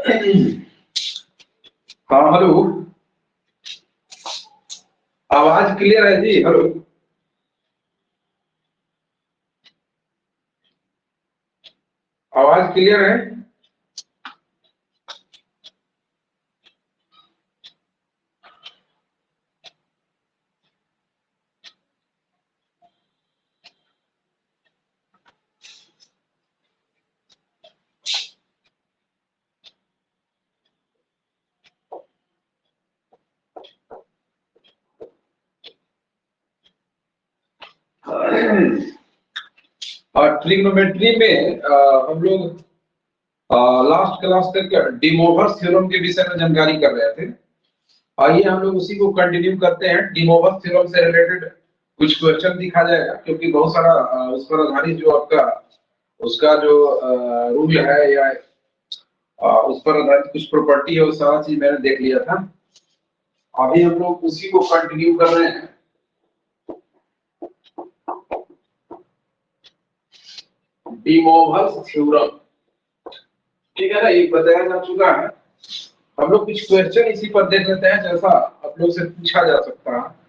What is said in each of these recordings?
हाँ हेलो, आवाज क्लियर है जी? हेलो, आवाज क्लियर है? और ट्रिग्नोमेट्री में हम लोग लास्ट क्लास तक डी मोवर्स थ्योरम के विषय में जानकारी कर रहे थे। आइए हम लोग उसी को कंटिन्यू करते हैं। डी मोवर्स थ्योरम से रिलेटेड कुछ क्वेश्चन दिखा जाएगा, क्योंकि बहुत सारा उस पर आधारित जो आपका उसका जो रूल है या उस पर आधारित कुछ प्रॉपर्टी है, वो सारा चीज मैंने देख लिया था। अभी हम लोग उसी को कंटिन्यू कर रहे हैं। डी मोवर्स थ्योरम, ठीक है ना, ये बताया जा चुका है। हम लोग कुछ क्वेश्चन इसी पर देख लेते हैं, जैसा आप लोग से पूछा जा सकता है।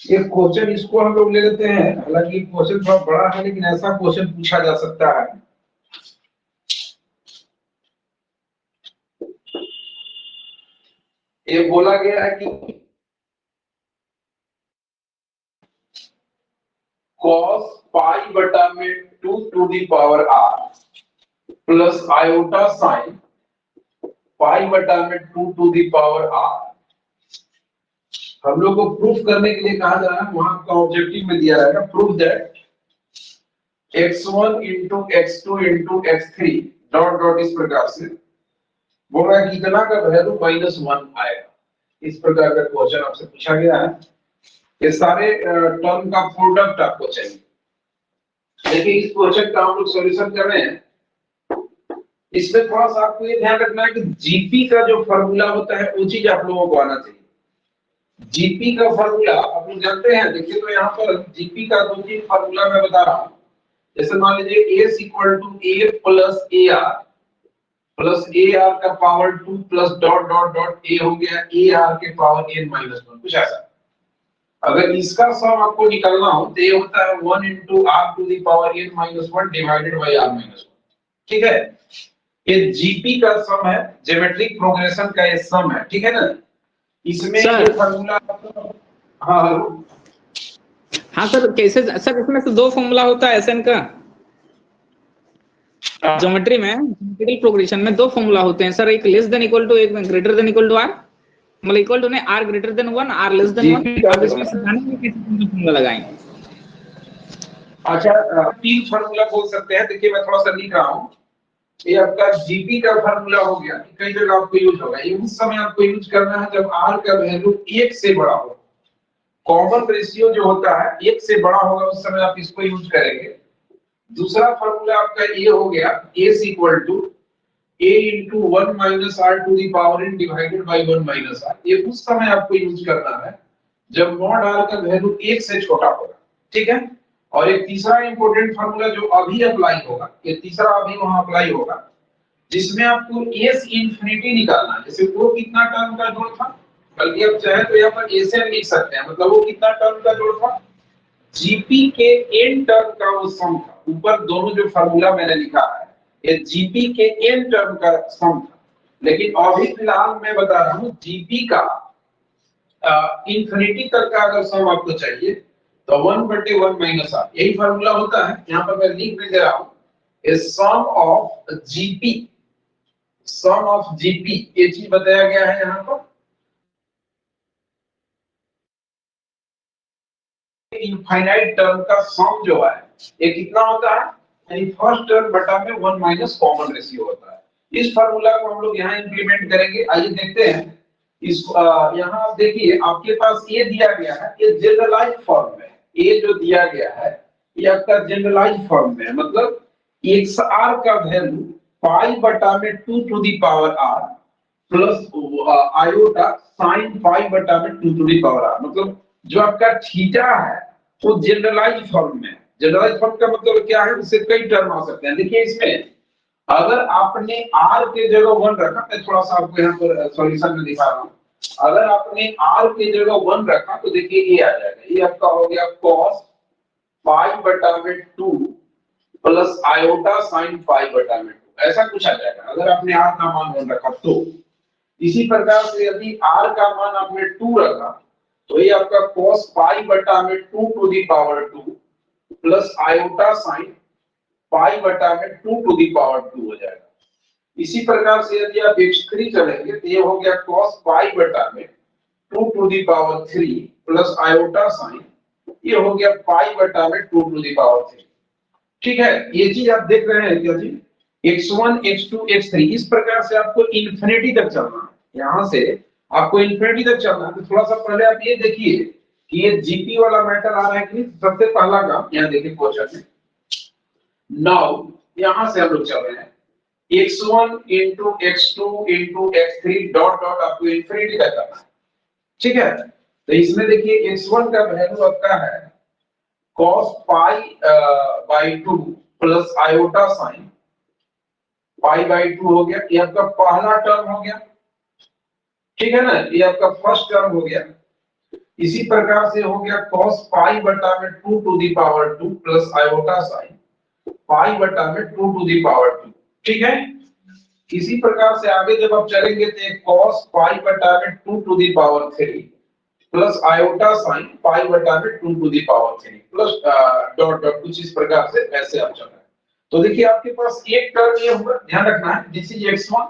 ये क्वेश्चन इसको हम लोग ले लेते हैं। हालांकि क्वेश्चन थोड़ा बड़ा है, लेकिन ऐसा क्वेश्चन पूछा जा सकता है। ये बोला गया है कि cos पाई बटा में 2 to the power r plus iota sine pi बटा में 2 टू दी पावर r। हम लोग को प्रूफ करने के लिए कहा जा रहा है, वहां का ऑब्जेक्टिव में दिया रहेगा, proof that x1 into x2 into x3 dot dot इस प्रकार से बोल रहा है कि इतना का वैल्यू -1 आएगा। इस प्रकार का क्वेश्चन आपसे पूछा गया है। ये सारे टर्म का प्रोडक्ट आपको चाहिए। देखिए इस क्वेश्चन का हम लोग सॉल्यूशन कर रहे हैं। इसमें थोड़ा सा आपको ये ध्यान रखना है कि जीपी का जो फार्मूला होता है वो चीज आप लोगों को आना चाहिए। जीपी का फार्मूला आप लोग जानते हैं। देखिए तो यहाँ पर जीपी का 2-3 फार्मूला मैं बता रहा हूँ। जैसे मान लीजिए S equal to A plus AR plus AR का power 2 plus dot dot dot A हो गया AR के पावर n माइनस 1, कुछ ऐसा। अगर इसका सम आपको निकालना हो तो ये होता है 1 into r to the power n minus 1 divided by r minus 1। ठीक है, ये जीपी का सम है, ज्योमेट्रिक प्रोग्रेशन का ये सम है, ठीक है ना। इसमें ये फार्मूला हाँ हाँ सर, कैसे सर इसमें तो 2 फॉर्मूला होता है एसएन का। ज्योमेट्री में ज्योमेट्रिकल प्रोग्रेशन में 2 फॉर्मूला होते हैं सर, एक लेस देन इक्वल टू, एक greater than equal to r. मतलब इक्वल टू नहीं, r greater than 1, r less than 1। अब इसमें से जानेंगे कैसे फॉर्मूला लगाएंगे। अच्छा, 3 फार्मूला बोल सकते हैं। देखिए मैं थोड़ा सा लिख रहा हूँ। ये आपका जीपी का फार्मूला हो गया, कई जगह आपको यूज होगा। ये उस समय आपको यूज करना है जब आर का वैल्यू 1 से बड़ा हो। कॉमन रेशियो जो होता है 1 से बड़ा होगा, उस समय आप इसको यूज करेंगे। दूसरा फार्मूला आपका ये हो गया S equal to A into 1 minus r to the power n divided by 1 minus r. ये उस समय आपको यूज करना है जब मॉड r का वैल्यू 1 से छोटा होगा, ठीक है। और एक तीसरा इंपॉर्टेंट फार्मूला जो अभी अप्लाई होगा, ये तीसरा अभी वहां अप्लाई होगा, जिसमें आपको S इंफिनिटी निकालना है। जैसे वो कितना टर्म का जोड़ था, बल्कि आप चाहे तो यहाँ पर Sn लिख सकते हैं। मतलब वो कितना टर्म का जोड़ था, जीपी के n टर्म का वो सम था। ऊपर दोनों जो फार्मूला मैंने लिखा है, ये जीपी के n टर्म का सम था। लेकिन अभी फिलहाल मैं बता रहा हूँ जीपी का इंफिनिटी तक का अगर सम आपको चाहिए तो 1/1 माइनस आर, यही फार्मूला होता है। यहाँ पर मैं लिख भी दे रहा हूँ, sum of GP, sum of GP, ये चीज बताया गया है यहाँ पर। इनफाइनाइट टर्म का सम जो है ये कितना होता है, यानी फर्स्ट टर्म बटा में 1 माइनस कॉमन रेशियो होता है। इस फार्मूला को हम लोग यहाँ इंप्लीमेंट करेंगे। आइए देखते हैं इस यहाँ आप देखिए आपके पास ये दिया गया है, ये जनरलाइज फॉर्म में, ये जो दिया गया है ये आपका जनरलाइज फॉर्म में है, मतलब एक्स आर का वैल्यू पाई बटा में 2 to the power r plus iota sine pi बटा में 2 टू दी पावर आर, मतलब जो आपका थीटा है वो जनरलाइज फॉर्म में है। जनरलाइज फॉर्म का मतलब क्या है, उससे कई टर्म आ सकते हैं। देखिए इसमें अगर आपने r के जगह 1 रखा, मैं थोड़ा सा आपको यहाँ पर सॉल्यूशन में दिखा रहा हूँ। अगर आपने r के जगह 1 रखा तो देखिए ये आ जाएगा, ये आपका हो गया cos पाई बटा में 2 प्लस आयोटा साइन पाई बटा में 2, ऐसा कुछ आ जाएगा अगर आपने r का मान 1 रखा तो। इसी प्रकार से यदि r का मान आपने 2 रखा तो ये आपका cos पाई बटा में 2 to the power 2 plus iota sine pi बटा में 2 टू दी पावर 2 हो जाएगा। इसी प्रकार से यदि आप x3 चलेंगे तो ये हो गया cos पाई बटा में 2 to the power 3 plus iota sine, ये हो गया पाई बटा में 2 टू दी पावर 3। ठीक है, ये चीज आप देख रहे हैं क्या जी, x1 x2 x3 इस प्रकार से आपको इन्फिनिटी तक चलना है। यहाँ से आपको इन्फिनिटी तक चलना है तो थोड़ा सा पहले आप ये देखिए कि ये जीपी वाला मैटर आ रहा है कि नहीं। सबसे पहला काम यहाँ देखिए क्वेश्चन में, नाउ यहां से हम लोग चल रहे हैं x1 into x2 into x3 dot dot आपको इन्फिनिटी तक करना है। ठीक है, तो इसमें देखिए x1 का वैल्यू आपका है cos pi by 2 plus iota sine pi by 2 हो गया, ये आपका पहला टर्म हो गया। ठीक है ना, ये आपका फर्स्ट टर्म हो गया। इसी प्रकार से हो गया cos पाई बटा में 2 to the power 2 plus iota sine pi बटा में 2 टू दी पावर 2। ठीक है, इसी प्रकार से आगे जब आप चलेंगे तो cos पाई बटा में 2 to the power 3 plus iota sine pi बटा में 2 to the power 3 plus dot dot, कुछ इस प्रकार से ऐसे आप चल रहे हैं। तो देखिए आपके पास एक टर्म ये होगा, ध्यान रखना है, this is x1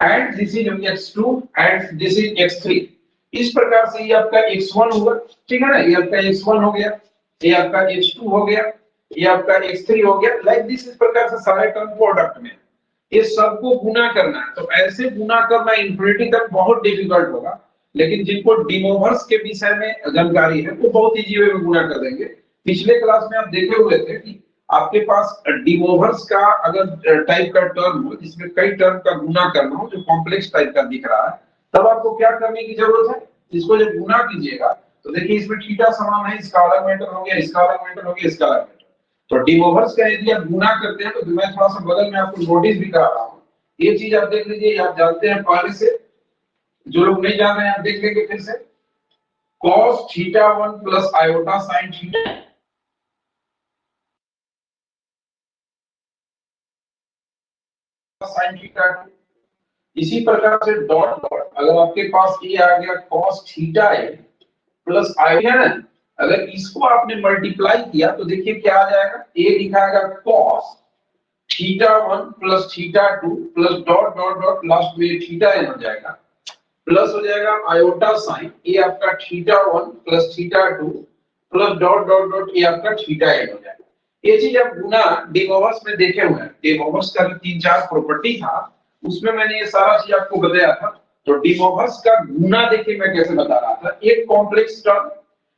and this is x2 and this is x3। इस प्रकार से ये आपका x1 होगा। ठीक है ना, ये आपका x1 हो गया, ये आपका x2 हो गया, ये आपका x3 हो गया, लाइक दिस। इस प्रकार से सारे टर्म प्रोडक्ट में ये सबको गुना करना है। तो ऐसे गुना करना इन्फिनिटी तक बहुत डिफिकल्ट होगा, लेकिन जिनको डिमोवर्स के विषय में जानकारी है वो बहुत इजी वे में गुना कर देंगे। पिछले क्लास में आप देखे हुए थे कि आपके पास डिमोवर्स का अगर टाइप का टर्म हो जिसमें कई टर्म का गुना करना हो, जो कॉम्प्लेक्स टाइप का दिख रहा है, तब आपको क्या करने की जरूरत है, इसको जब गुना कीजिएगा तो देखिए इसमें थीटा समान है, इसका अलग मैटर हो गया, इसका अलग मैटर हो गया, इसका अलग मैटर। तो डिमोवर्स का यदि आप गुना करते हैं तो मैं थोड़ा सा बगल में आपको नोटिस भी करा रहा हूँ, ये चीज आप देख लीजिए, आप जानते हैं पहले से, जो लोग नहीं जान रहे हैं आप देख लेंगे फिर से। cos θ1 plus iota sine theta sine theta. इसी प्रकार से डॉट डॉट, अगर आपके पास ये आ गया cos θ प्लस आयोटा, अगर इसको आपने मल्टीप्लाई किया तो देखिए क्या आ जाएगा, ये दिखाएगा cos θ1 plus θ2 plus dot dot dot, last में θn हो जाएगा, प्लस हो जाएगा आयोटा साइन, ये आपका θ1 plus θ2 plus dot dot dot, ये आपका θn हो जाएगा। ये चीज आप गुना डिमोवर्स में देखे हुए हैं। डिमोवर्स का जो 3-4 प्रॉपर्टी था उसमें मैंने ये सारा चीज आपको बताया था। तो डिमोवर्स का गुना देखिए मैं कैसे बता रहा था, एक कॉम्प्लेक्स टर्म,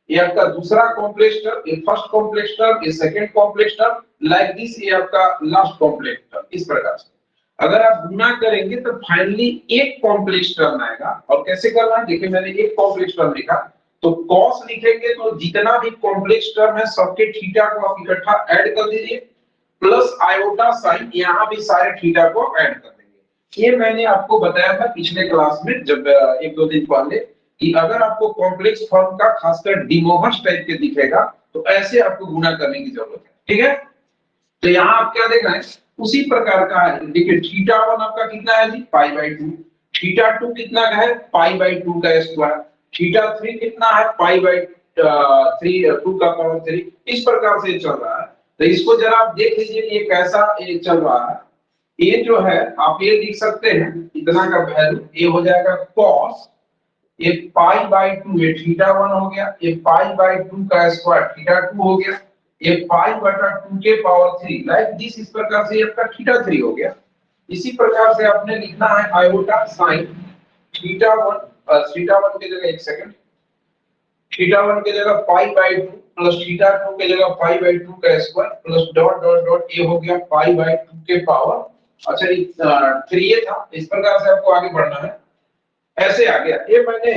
ये आपका दूसरा कॉम्प्लेक्स टर्म, ये फर्स्ट कॉम्प्लेक्स टर्म, ये second complex term, like this, ये आपका लास्ट कॉम्प्लेक्स टर्म। इस प्रकार से अगर आप गुना करेंगे तो फाइनली एक कॉम्प्लेक्स टर्म आएगा। और कैसे करना है, देखिए मैंने एक कॉम्प्लेक्स टर्म लिखा, तो cos लिखेंगे तो जितना भी कॉम्प्लेक्स टर्म है सबके थीटा को आप इकट्ठा ऐड कर दीजिए, प्लस आयोटा साइन, यहाँ भी सारे थीटा को ऐड कर देंगे। ये मैंने आपको बताया था पिछले क्लास में, जब 1-2 दिन पहले, कि अगर आपको कॉम्प्लेक्स फॉर्म का खासकर डिमोवर्स टाइप के दिखेगा तो ऐसे आपको गुना करने की जरूरत है। ठीक है, तो यहाँ आप क्या देख रहे हैं, उसी प्रकार का है। देखिए θ1 आपका कितना है जी, π/2, θ2 कितना का है, π/2 का स्क्वायर, θ3 कितना है, π/2 2 का पावर 3, इस प्रकार से चल रहा है। तो इसको जरा आप देख लीजिए ये कैसा ये चल रहा है। ये जो है आप ये लिख सकते हैं, इतना का वैल्यू ये हो जाएगा cos, ये पाई बाई 2 ये थीटा 1 हो गया, ये पाई बाई 2 का स्क्वायर थीटा 2 हो गया, ये पाई बटा 2 के पावर 3 लाइक दिस, इस प्रकार से आपका थीटा 3 हो गया। इसी प्रकार से आपने लिखना है आयोटा साइन थीटा 1, थीटा 1 की जगह एक सेकंड, थीटा 1 की जगह पाई बाई 2 प्लस थीटा 2 की जगह पाई बाई 2 का square plus dot dot dot ये हो गया पाई बाई 2 के पावर, अच्छा ये 3 ये था। इस प्रकार से आपको आगे बढ़ना है, ऐसे आ गया। ये मैंने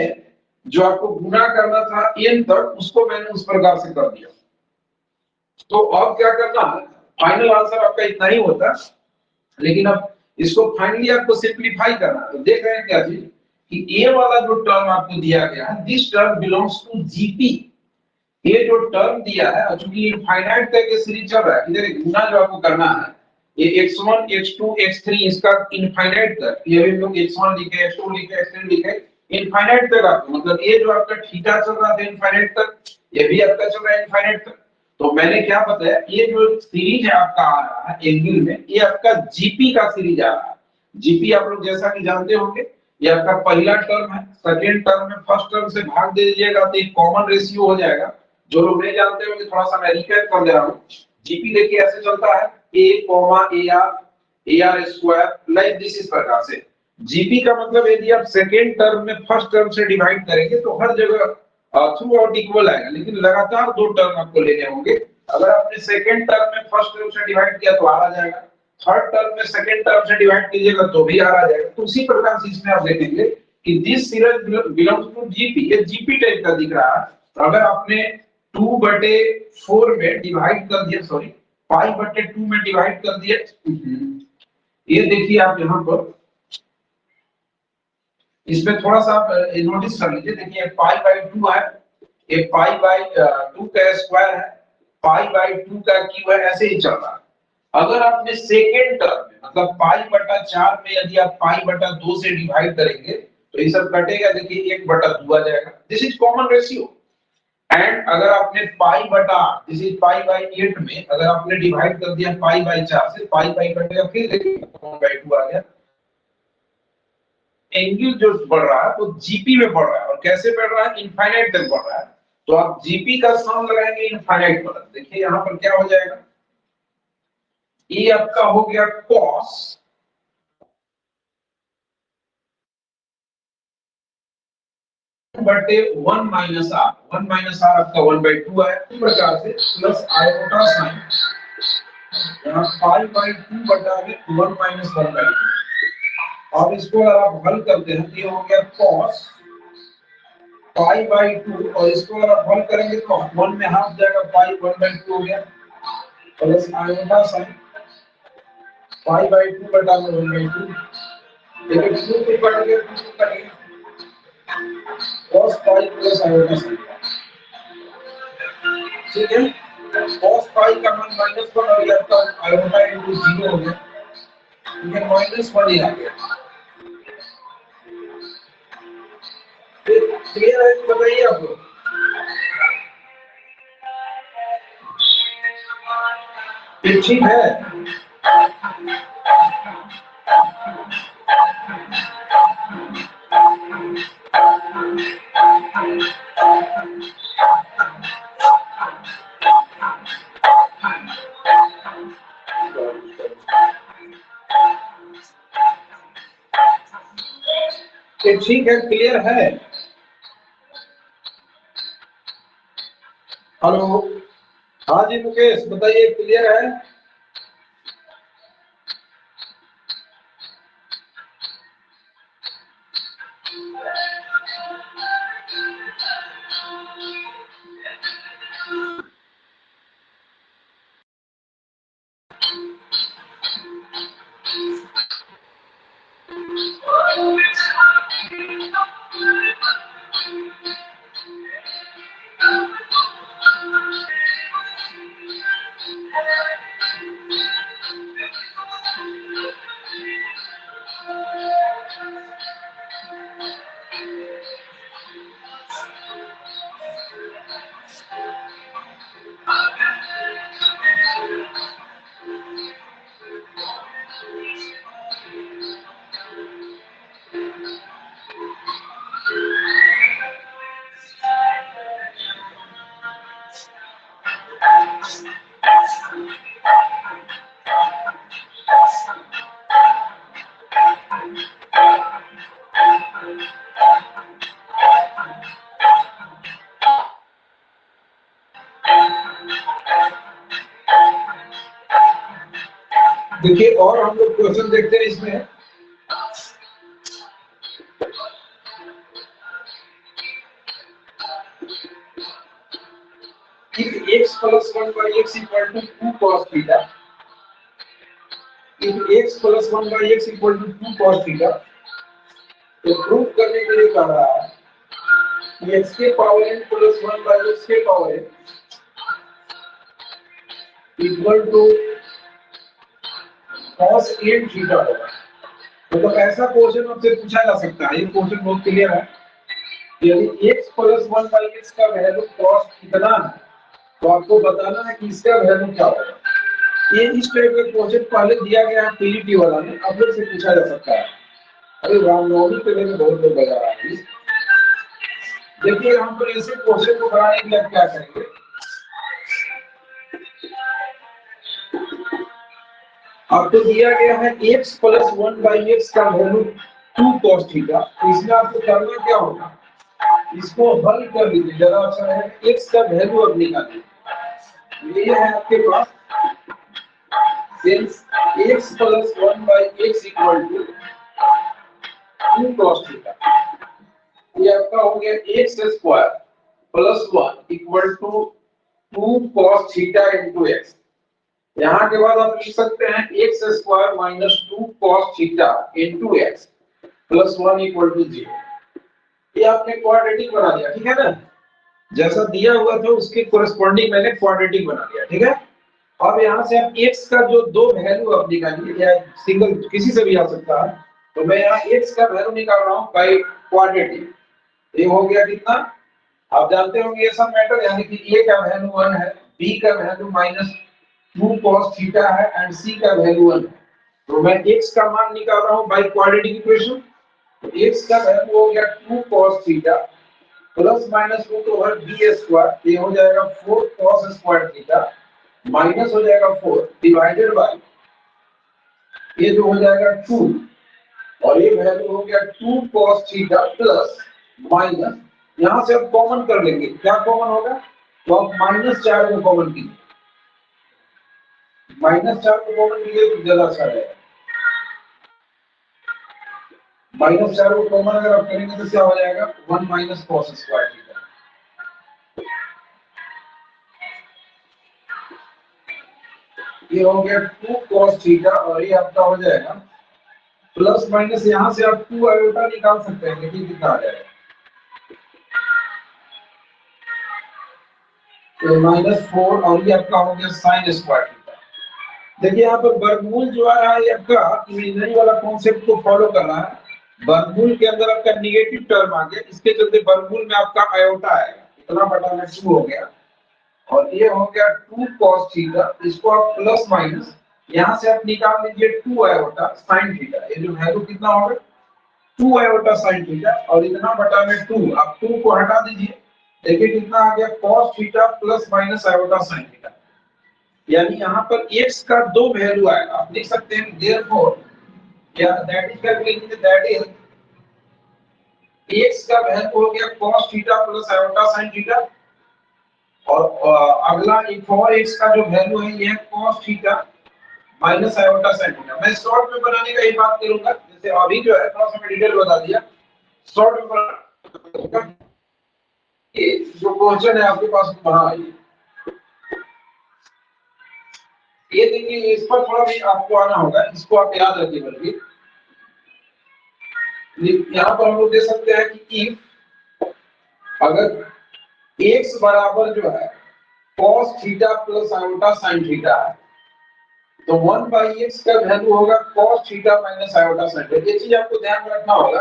जो आपको गुना करना था n तक उसको मैंने उस प्रकार से कर दिया। तो अब क्या करना है, फाइनल आंसर आपका इतना ही होता, लेकिन अब इसको फाइनली आपको सिंपलीफाई करना है। तो देख रहे हैं क्या चीज कि ये वाला जो टर्म आपको दिया गया है, this term belongs to GP. ये जो टर्म दिया है, चूंकि इनफाइनाइट तक ये सीरीज चल रहा है, इधर गुना जो आपको करना है, ये x1 x2 x3 इसका इनफाइनाइट तक, ये भी लोग x1 लिखे x2 लिखे x3 लिखे इनफाइनाइट तक आपको, मतलब ये जो आपका थीटा चल रहा था इनफाइनाइट तक, ये भी आपका चल रहा है इनफाइनाइट तक। तो मैंने क्या बताया, ये जो सीरीज है आपका आ रहा है एंगल में, ये आपका जीपी का सीरीज आ रहा है। जीपी आप लोग जैसा कि जानते होंगे, ये आपका पहला टर्म है, सेकेंड टर्म में फर्स्ट टर्म से भाग दे दीजिएगा तो एक कॉमन रेशियो हो जाएगा। जो लोग नहीं जानते होंगे थोड़ा सा मैं रिकैप कर दे रहा हूँ। जीपी देखिए ऐसे चलता है a r square like this, इस प्रकार से। जीपी का मतलब यदि आप सेकेंड टर्म में फर्स्ट टर्म से डिवाइड करेंगे तो हर जगह थ्रू आउट इक्वल आएगा, लेकिन लगातार दो टर्म आपको लेने होंगे। अगर आपने सेकेंड टर्म में फर्स्ट टर्म से डिवाइड किया तो आ जाएगा, थर्ड टर्म में सेकेंड टर्म से डिवाइड कीजिएगा तो भी आ जाएगा। तो उसी प्रकार से इसमें आप देखेंगे कि this series belongs to GP, ये जीपी टाइप का दिख रहा है। तो अगर आपने 2/4 में डिवाइड कर दिया, सॉरी पाई/2 में डिवाइड कर दिया, ये देखिए आप यहाँ पर इसमें थोड़ा सा आप नोटिस कर लीजिए। देखिए पाई/2 है, ये पाई/2 का स्क्वायर है, पाई/2 का क्यूब है, ऐसे ही चल रहा है। अगर आपने सेकेंड टर्म में मतलब पाई/4 में यदि आप पाई/2 से डिवाइड करेंगे तो ये सब कटेगा, देखिए 1/2 आ जाएगा। This is common ratio. And अगर आपने दिस इज पाई/8 में अगर आपने डिवाइड कर दिया पाई/4 से, पाई कटेगा, फिर देखिए 1/2 आ गया। एंगल जो बढ़ रहा है वो जीपी में बढ़ रहा है, और कैसे बढ़ रहा है, इनफाइनाइट तक बढ़ रहा है। तो आप जीपी का सम लगाएंगे इनफाइनाइट पर, देखिए यहाँ पर क्या हो जाएगा, ये आपका हो गया cos बटे 1 माइनस आर, 1 माइनस आर आपका 1/2 है। इस प्रकार से प्लस आयोटा साइन यहाँ पाई/2 बटा में 1 माइनस 1/2। अब इसको अगर आप हल करते हैं तो ये हो गया cos पाई/2, और इसको अगर आप हल करेंगे तो 1 में हाफ जाएगा, पाई 1/2 हो गया, प्लस आयोटा साइन पाई/2 बटा में 1/2। देखिए 2 को कट गया, 2 को कट गया, cos pi plus iota sign, ठीक है। cos पाई का मान -1 और ये आपका आयोटा इनटू 0 हो गया, ये -1 ही आ गया। क्लियर है तो बताइए आप लोग। ये ठीक है। ये ठीक है, क्लियर है। हेलो, हाँ जी मुकेश बताइए, क्लियर है। देखिए और हम लोग क्वेश्चन देखते हैं इसमें। if x plus 1 by x equal to 2 cos theta, if x plus 1 by x equal to 2 cos theta, तो प्रूव करने के लिए कह रहा है कि x के power n plus 1 by x के power n equal to cos n theta होगा। तो ऐसा क्वेश्चन आपसे पूछा जा सकता है, ये क्वेश्चन बहुत क्लियर है। यदि x प्लस 1 by x का वैल्यू cos कितना है तो आपको बताना है कि इसका वैल्यू क्या होगा। ये इस टाइप का क्वेश्चन पहले दिया गया है पीईटी वाला में, अब लोग से पूछा जा सकता है। अरे रामनवमी के लिए बहुत लोग बजा रहा है। देखिए हम पर ऐसे क्वेश्चन को बनाने के लिए क्या करेंगे, आपको दिया गया है x प्लस 1 बाई एक्स का वैल्यू 2 cos थीटा, तो इसमें आपको करना क्या होगा, इसको हल कर लीजिए। जरा अच्छा है x का वैल्यू अब निकालिए। ये है आपके पास since x plus 1 by x equal to 2 cos theta, ये आपका हो गया x square plus 1 equal to 2 cos theta into x। यहाँ के बाद आप लिख सकते हैं x square minus 2 cos theta into x plus 1 equal to 0। ये आपने क्वाड्रेटिक बना दिया, ठीक है ना, जैसा दिया हुआ था उसके कोरिस्पोंडिंग मैंने क्वाड्रेटिक बना दिया, ठीक है। अब यहाँ से आप x का जो दो वैल्यू आप निकालिए, या सिंगल किसी से भी आ सकता है, तो मैं यहाँ x का वैल्यू निकाल रहा हूँ बाय क्वाड्रेटिक। ये हो गया कितना, आप जानते होंगे ये सब मैटर, यानी कि a का वैल्यू 1 है, b का वैल्यू माइनस 2 cos थीटा है एंड c का वैल्यू 1 है। तो मैं x का मान निकाल रहा हूँ बाय क्वाड्रेटिक इक्वेशन। तो x का वैल्यू हो गया 2 cos theta plus minus root over b square, ये हो जाएगा 4 cos स्क्वायर थीटा माइनस हो जाएगा 4 डिवाइडेड बाय ये जो हो जाएगा 2, और ये वैल्यू हो गया 2 cos थीटा प्लस माइनस, यहां से आप कॉमन कर लेंगे, क्या कॉमन होगा, तो आप -4 को कॉमन कीजिए, -4 को कॉमन कीजिए तो ज्यादा अच्छा रहेगा। -4 को कॉमन अगर आप करेंगे तो क्या हो जाएगा 1 माइनस cos स्क्वायर थीटा। ये हो गया 2 cos थीटा और ये आपका हो जाएगा प्लस माइनस, यहां से आप 2 आयोटा निकाल सकते हैं, देखिए कितना आ जाएगा, तो -4 और ये आपका हो गया sin स्क्वायर थीटा। देखिए यहाँ पर वर्गमूल जो आ रहा है ये आपका इमेजिनरी वाला कॉन्सेप्ट को फॉलो कर रहा है। वर्गमूल के अंदर आपका नेगेटिव टर्म आ गया, इसके चलते वर्गमूल में आपका आयोटा आएगा, इतना बटा में 2 हो गया, और ये हो गया 2 cos थीटा, इसको आप प्लस माइनस यहां से आप निकाल लीजिए 2 आयोटा sin थीटा, ये जो वैल्यू कितना होगा 2 आयोटा sin थीटा, और इतना बटा में 2, आप 2 को हटा दीजिए, देखिए कितना आ गया cos theta plus minus iota sin theta. यानी यहाँ पर x का दो वैल्यू आएगा, आप लिख सकते हैं देयरफॉर, या that is calculated, that is x का वैल्यू हो गया cos theta plus iota sin theta, और अगला एक और x का जो वैल्यू है ये है cos theta minus iota sin theta. मैं शॉर्ट में बनाने का ये बात करूंगा, जैसे अभी जो है थोड़ा सा मैं डिटेल बता दिया, शॉर्ट में बनाऊंगा। ये जो क्वेश्चन है आपके पास बना है, ये देखिए इस पर थोड़ा भी आपको आना होगा, इसको आप याद रखिए। बल्कि यहाँ पर हम लोग दे सकते हैं कि if अगर x बराबर जो है cos theta plus iota sin theta है, तो 1 बाई x का वैल्यू होगा cos theta minus iota sin theta. ये चीज आपको ध्यान में रखना होगा,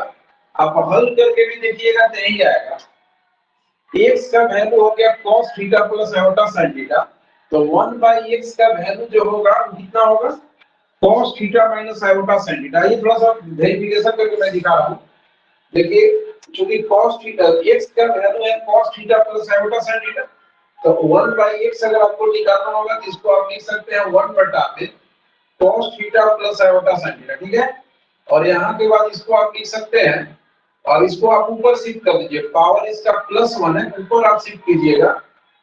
आप हल करके भी देखिएगा तो यही आएगा। x का वैल्यू हो गया cos theta plus iota sin theta, तो 1 बाई x का वैल्यू जो होगा कितना होगा cos theta minus iota sin theta. ये थोड़ा सा वेरिफिकेशन करके मैं दिखा रहा हूँ। देखिए चूंकि cos थीटा x का वैल्यू है cos theta plus iota sin theta, तो 1 बाई x अगर आपको निकालना होगा तो इसको आप लिख सकते हैं 1 बटा में cos theta plus iota sin theta, ठीक है। और यहाँ के बाद इसको आप लिख सकते हैं और इसको आप ऊपर शिफ्ट कर दीजिए, पावर इसका +1 है, ऊपर आप शिफ्ट कीजिएगा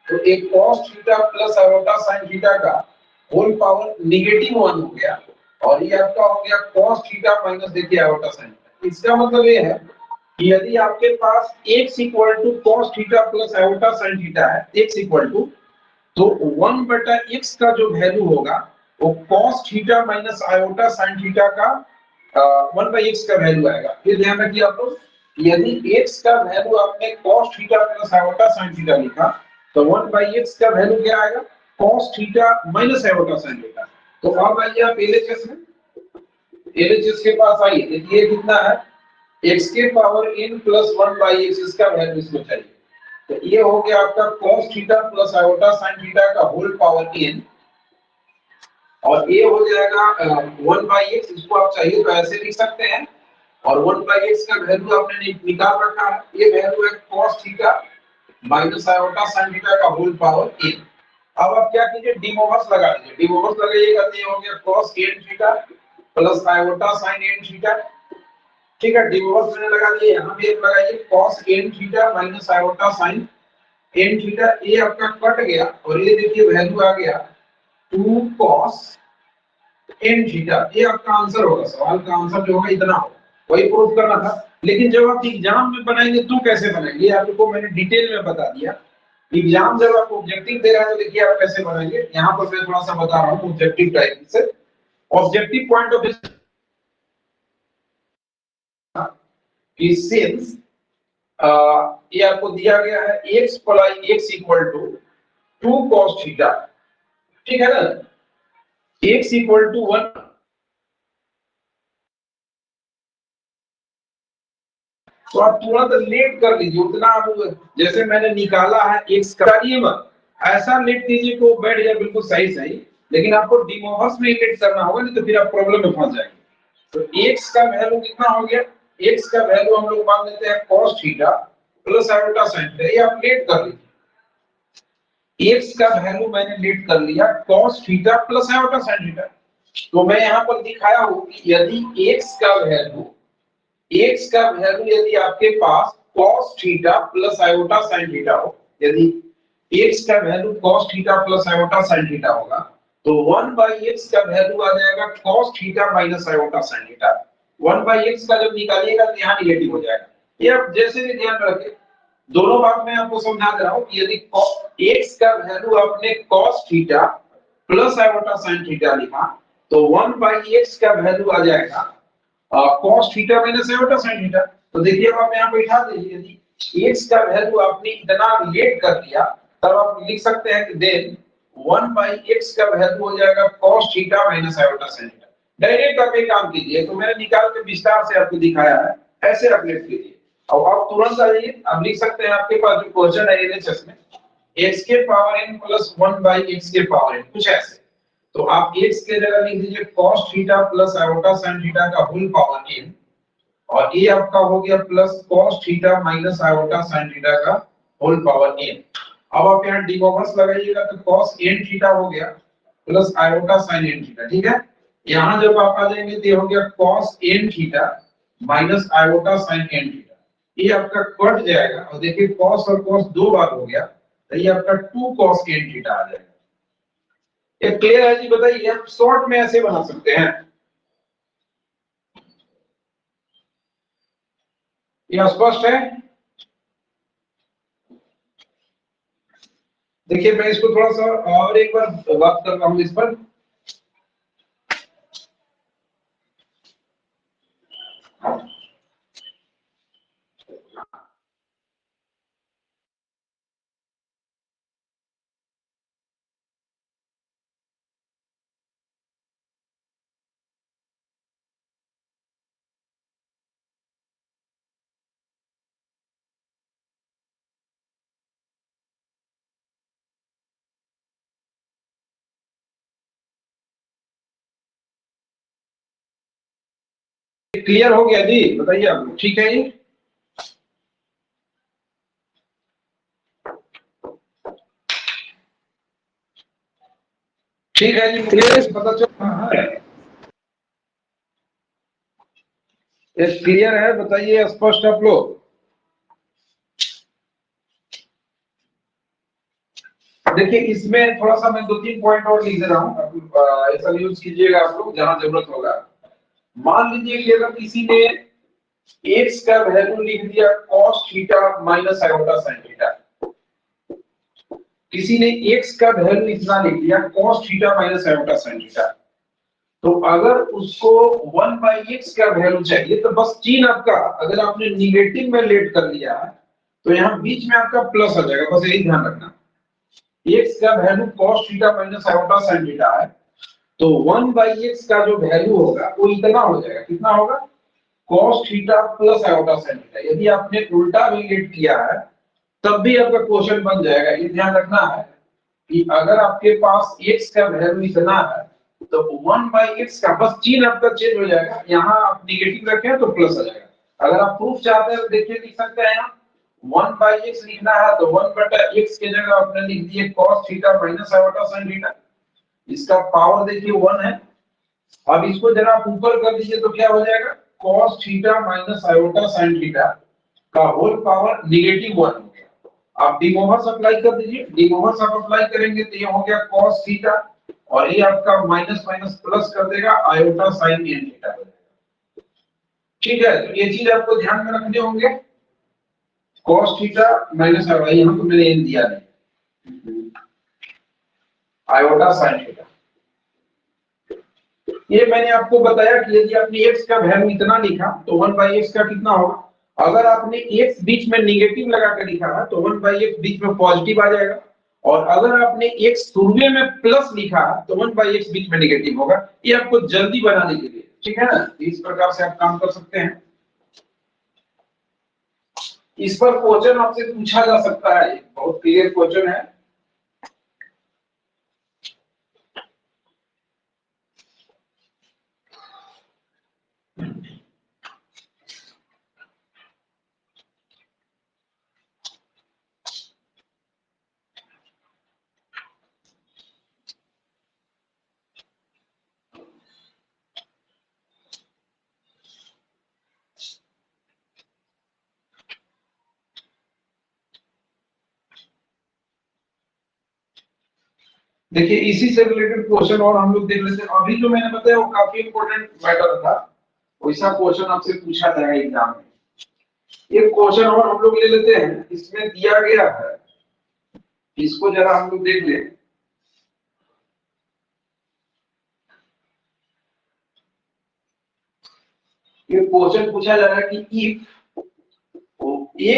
तो एक cos theta plus iota sin theta का होल पावर -1 हो गया, और ये आपका हो गया cos थीटा माइनस देखिए आयोटा sin। इसका मतलब ये है कि यदि आपके पास x equal to cos theta plus iota sin theta है, x इक्वल टू, तो 1/x का जो वैल्यू होगा वो cos theta minus iota sin theta का 1/x का वैल्यू आएगा। फिर ध्यान रखिए आप लोग, यदि x का वैल्यू आपने cos theta plus iota sin theta लिखा तो 1/x का वैल्यू क्या आएगा, cos theta minus iota sin theta. तो अब आइए आप LHS में, LHS के पास आइए, देखिए कितना है, x के पावर n प्लस 1/x, इसका वैल्यू इसको चाहिए। तो ये हो गया आपका cos theta plus iota sin theta का होल पावर n, और ये हो जाएगा 1/x, इसको आप चाहिए तो ऐसे लिख सकते हैं, और 1/x का वैल्यू आपने निकाल रखा है, ये वैल्यू है cos theta minus iota sin theta का होल पावर n। अब आप क्या कीजिए, डीमोवर्स लगा लीजिए, डीमोवर्स लगाइएगा तो ये हो गया cos n theta plus iota sin n theta. ठीक है, डीमोवर्स मैंने लगा दिए, यहां भी लगाइए cos n theta minus iota sin n theta, ये आपका कट गया और ये देखिए वैल्यू आ गया 2 cos n थीटा। ये आपका आंसर होगा, सवाल का आंसर जो होगा इतना होगा, वही प्रूफ करना था। लेकिन जब आप एग्जाम में बनाएंगे तो कैसे बनाएंगे, आपको मैंने डिटेल में बता दिया। एग्जाम जब आप ऑब्जेक्टिव दे रहे हैं तो देखिए आप कैसे बनाएंगे, यहाँ पर मैं थोड़ा सा बता रहा हूँ ऑब्जेक्टिव टाइप से। ऑब्जेक्टिव पॉइंट ऑफ व्यू कि सिंस ये आपको दिया गया है x plus x equal to 2 cos theta, ठीक है ना, x इक्वल टू 1, तो आप तुरंत लेट कर लीजिए उतना, आप जैसे मैंने निकाला है x का, करिए मत, ऐसा लेट कीजिए को बैठ जाए बिल्कुल सही सही, लेकिन आपको डीमोवर्स में लेट करना होगा, नहीं तो फिर आप प्रॉब्लम में फंस जाएंगे। तो x का वैल्यू कितना हो गया, x का वैल्यू हम लोग मान लेते हैं cos theta plus iota sin theta, ये आप लेट कर लीजिए। x का वैल्यू मैंने लेट कर लिया cos theta plus iota sin theta. तो मैं यहाँ पर दिखाया हूं कि यदि x का वैल्यू यदि आपके पास cos theta plus iota sin theta हो, यदि x का value cos theta plus iota sin theta होगा, तो 1/x का वैल्यू आ जाएगा cos theta minus iota sin theta. 1/x का जब निकालिएगा तो यहाँ निगेटिव हो जाएगा। ये आप जैसे भी ध्यान रखें, दोनों बात मैं आपको समझा दे रहा हूं कि यदि x का वैल्यू आपने cos theta plus iota sin theta लिखा तो 1/x का वैल्यू आ जाएगा cos theta minus iota sin theta. तो देखिए अब आप यहाँ बैठा दीजिए, यदि x का वैल्यू आपने इतना लेट कर दिया तब आप लिख सकते हैं कि देन 1/x का वैल्यू हो जाएगा cos theta minus iota sin theta. Direct आप एक काम कीजिए, तो मैंने निकाल के विस्तार से आपको दिखाया है, ऐसे आप लिख लीजिए। अब आप तुरंत आइए, आप लिख सकते हैं, आपके पास जो क्वेश्चन है एलएचएस में x के पावर n प्लस 1/x के पावर n, कुछ ऐसे। तो आप x के जगह लिख दीजिए cos theta plus iota sin theta का होल पावर n, और ये आपका हो गया plus cos theta minus iota sin theta का होल पावर n। अब आप यहाँ डिमोवर्स लगाइएगा तो cos n थीटा हो गया plus iota sin n theta, ठीक है। यहाँ जब आप आ जाएंगे तो ये हो गया cos n theta minus iota sin n theta, ये आपका कट जाएगा, और देखिए cos और cos दो बार हो गया, तो ये आपका 2 cos n थीटा आ जाएगा। ये क्लियर है जी, बताइए, आप शॉर्ट में ऐसे बना सकते हैं, ये स्पष्ट है। देखिए मैं इसको थोड़ा सा और एक बार बात कर रहा हूं इस पर। क्लियर हो गया जी, बताइए आप, ठीक है जी। ठीक है जी, क्लियर पता चल रहा है। ये क्लियर है? बताइए स्पष्ट आप लोग। देखिए इसमें थोड़ा सा मैं 2-3 पॉइंट और लिख दे रहा हूँ, ऐसा यूज कीजिएगा आप लोग जहां जरूरत होगा। मान लीजिए कि अगर किसी ने x का वैल्यू लिख दिया cos theta minus iota sin theta, किसी ने x का वैल्यू इतना लिख दिया cos theta minus iota sin theta, तो अगर उसको 1 बाई x का वैल्यू चाहिए तो बस चिन्ह आपका अगर आपने निगेटिव में लेट कर लिया है तो यहाँ बीच में आपका प्लस आ जाएगा, बस यही ध्यान रखना। x का value cos theta minus iota sin theta है, तो 1 बाई x का जो वैल्यू होगा वो इतना हो जाएगा, कितना होगा? cos theta plus iota sin theta. यदि आपने उल्टा भी लेट किया है तब भी आपका क्वेश्चन बन जाएगा। ये ध्यान रखना है कि अगर आपके पास x का वैल्यू इतना है तो 1 बाई x का बस चिन्ह आपका चेंज हो जाएगा, यहाँ आप निगेटिव रखें तो प्लस आ जाएगा। अगर आप प्रूफ चाहते हैं तो देखिए लिख सकते हैं यहाँ 1 बाई x लिखना है तो 1 बटा x की जगह आपने लिख दिए cos theta minus iota sin theta, इसका पावर देखिए 1 है। अब इसको जरा आप ऊपर कर दीजिए तो क्या हो जाएगा? cos theta minus iota sin theta का होल पावर -1 हो गया। आप डिमोवर्स अप्लाई कर दीजिए, डिमोवर्स आप अप्लाई करेंगे तो ये हो गया cos थीटा और ये आपका माइनस माइनस प्लस कर देगा आयोटा sin n थीटा हो जाएगा। ठीक है, तो ये चीज आपको ध्यान में रखने होंगे। cos थीटा माइनस आयोटा, यहाँ तो मैंने n दिया नहीं, आयोटा sin थीटा। ये मैंने आपको बताया कि यदि आपने x का वैल्यू इतना लिखा तो 1 बाई x का कितना होगा? अगर आपने x बीच में नेगेटिव लगा कर लिखा है तो 1 बाई x बीच में पॉजिटिव आ जाएगा, और अगर आपने x शुरू में प्लस लिखा है तो 1 बाई x बीच में नेगेटिव होगा। ये आपको जल्दी बनाने के लिए, ठीक है ना, इस प्रकार से आप काम कर सकते हैं। इस पर क्वेश्चन आपसे पूछा जा सकता है, बहुत क्लियर क्वेश्चन है। देखिए इसी से रिलेटेड क्वेश्चन और हम लोग देख लेते हैं। अभी जो मैंने बताया वो काफी इंपॉर्टेंट मैटर था, वैसा क्वेश्चन आपसे पूछा जाएगा एग्जाम में। एक क्वेश्चन और हम लोग ले लेते हैं, इसमें दिया गया है, इसको जरा हम लोग देख ले। ये क्वेश्चन पूछा जा रहा है कि if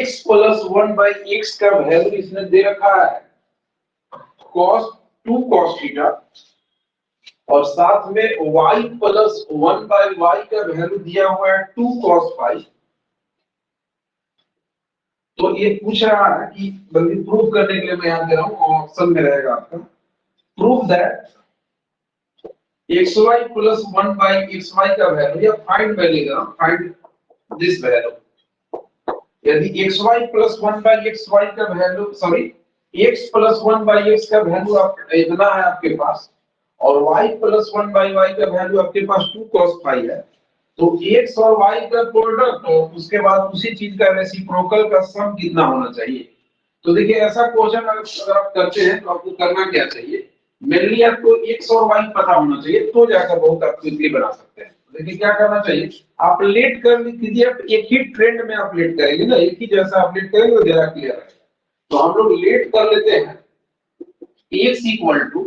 x plus 1 by x का वैल्यू इसने दे रखा है cos 2 cos थीटा और साथ में y प्लस 1 बाई y का वैल्यू दिया हुआ है 2 cos फाइव, तो ये पूछ रहा है कि बल्कि प्रूफ करने के लिए मैं यहाँ दे रहा हूँ, ऑप्शन में रहेगा आपका proof that xy plus 1 by xy का वैल्यू, या find value, find this value. यदि xy प्लस 1 बाई xy का value, sorry x plus 1 by x का वैल्यू आप इतना है आपके पास और y प्लस 1 बाई y का वैल्यू आपके पास 2 cos फाइव है, तो x और y का प्रोडक्ट और उसके बाद उसी चीज का रेसिप्रोकल का सम कितना होना चाहिए। तो देखिए ऐसा क्वेश्चन अगर आप करते हैं तो आपको करना क्या चाहिए, मेनली आपको x और y पता होना चाहिए तो जाकर बहुत आप क्विकली बना सकते हैं। देखिए क्या करना चाहिए, आप लेट कर लीजिए, आप एक ही ट्रेंड में आप लेट करेंगे ना, एक ही जैसा आप लेट करेंगे वो ज्यादा क्लियर है। तो हम लोग लेट कर लेते हैं x इक्वल टू,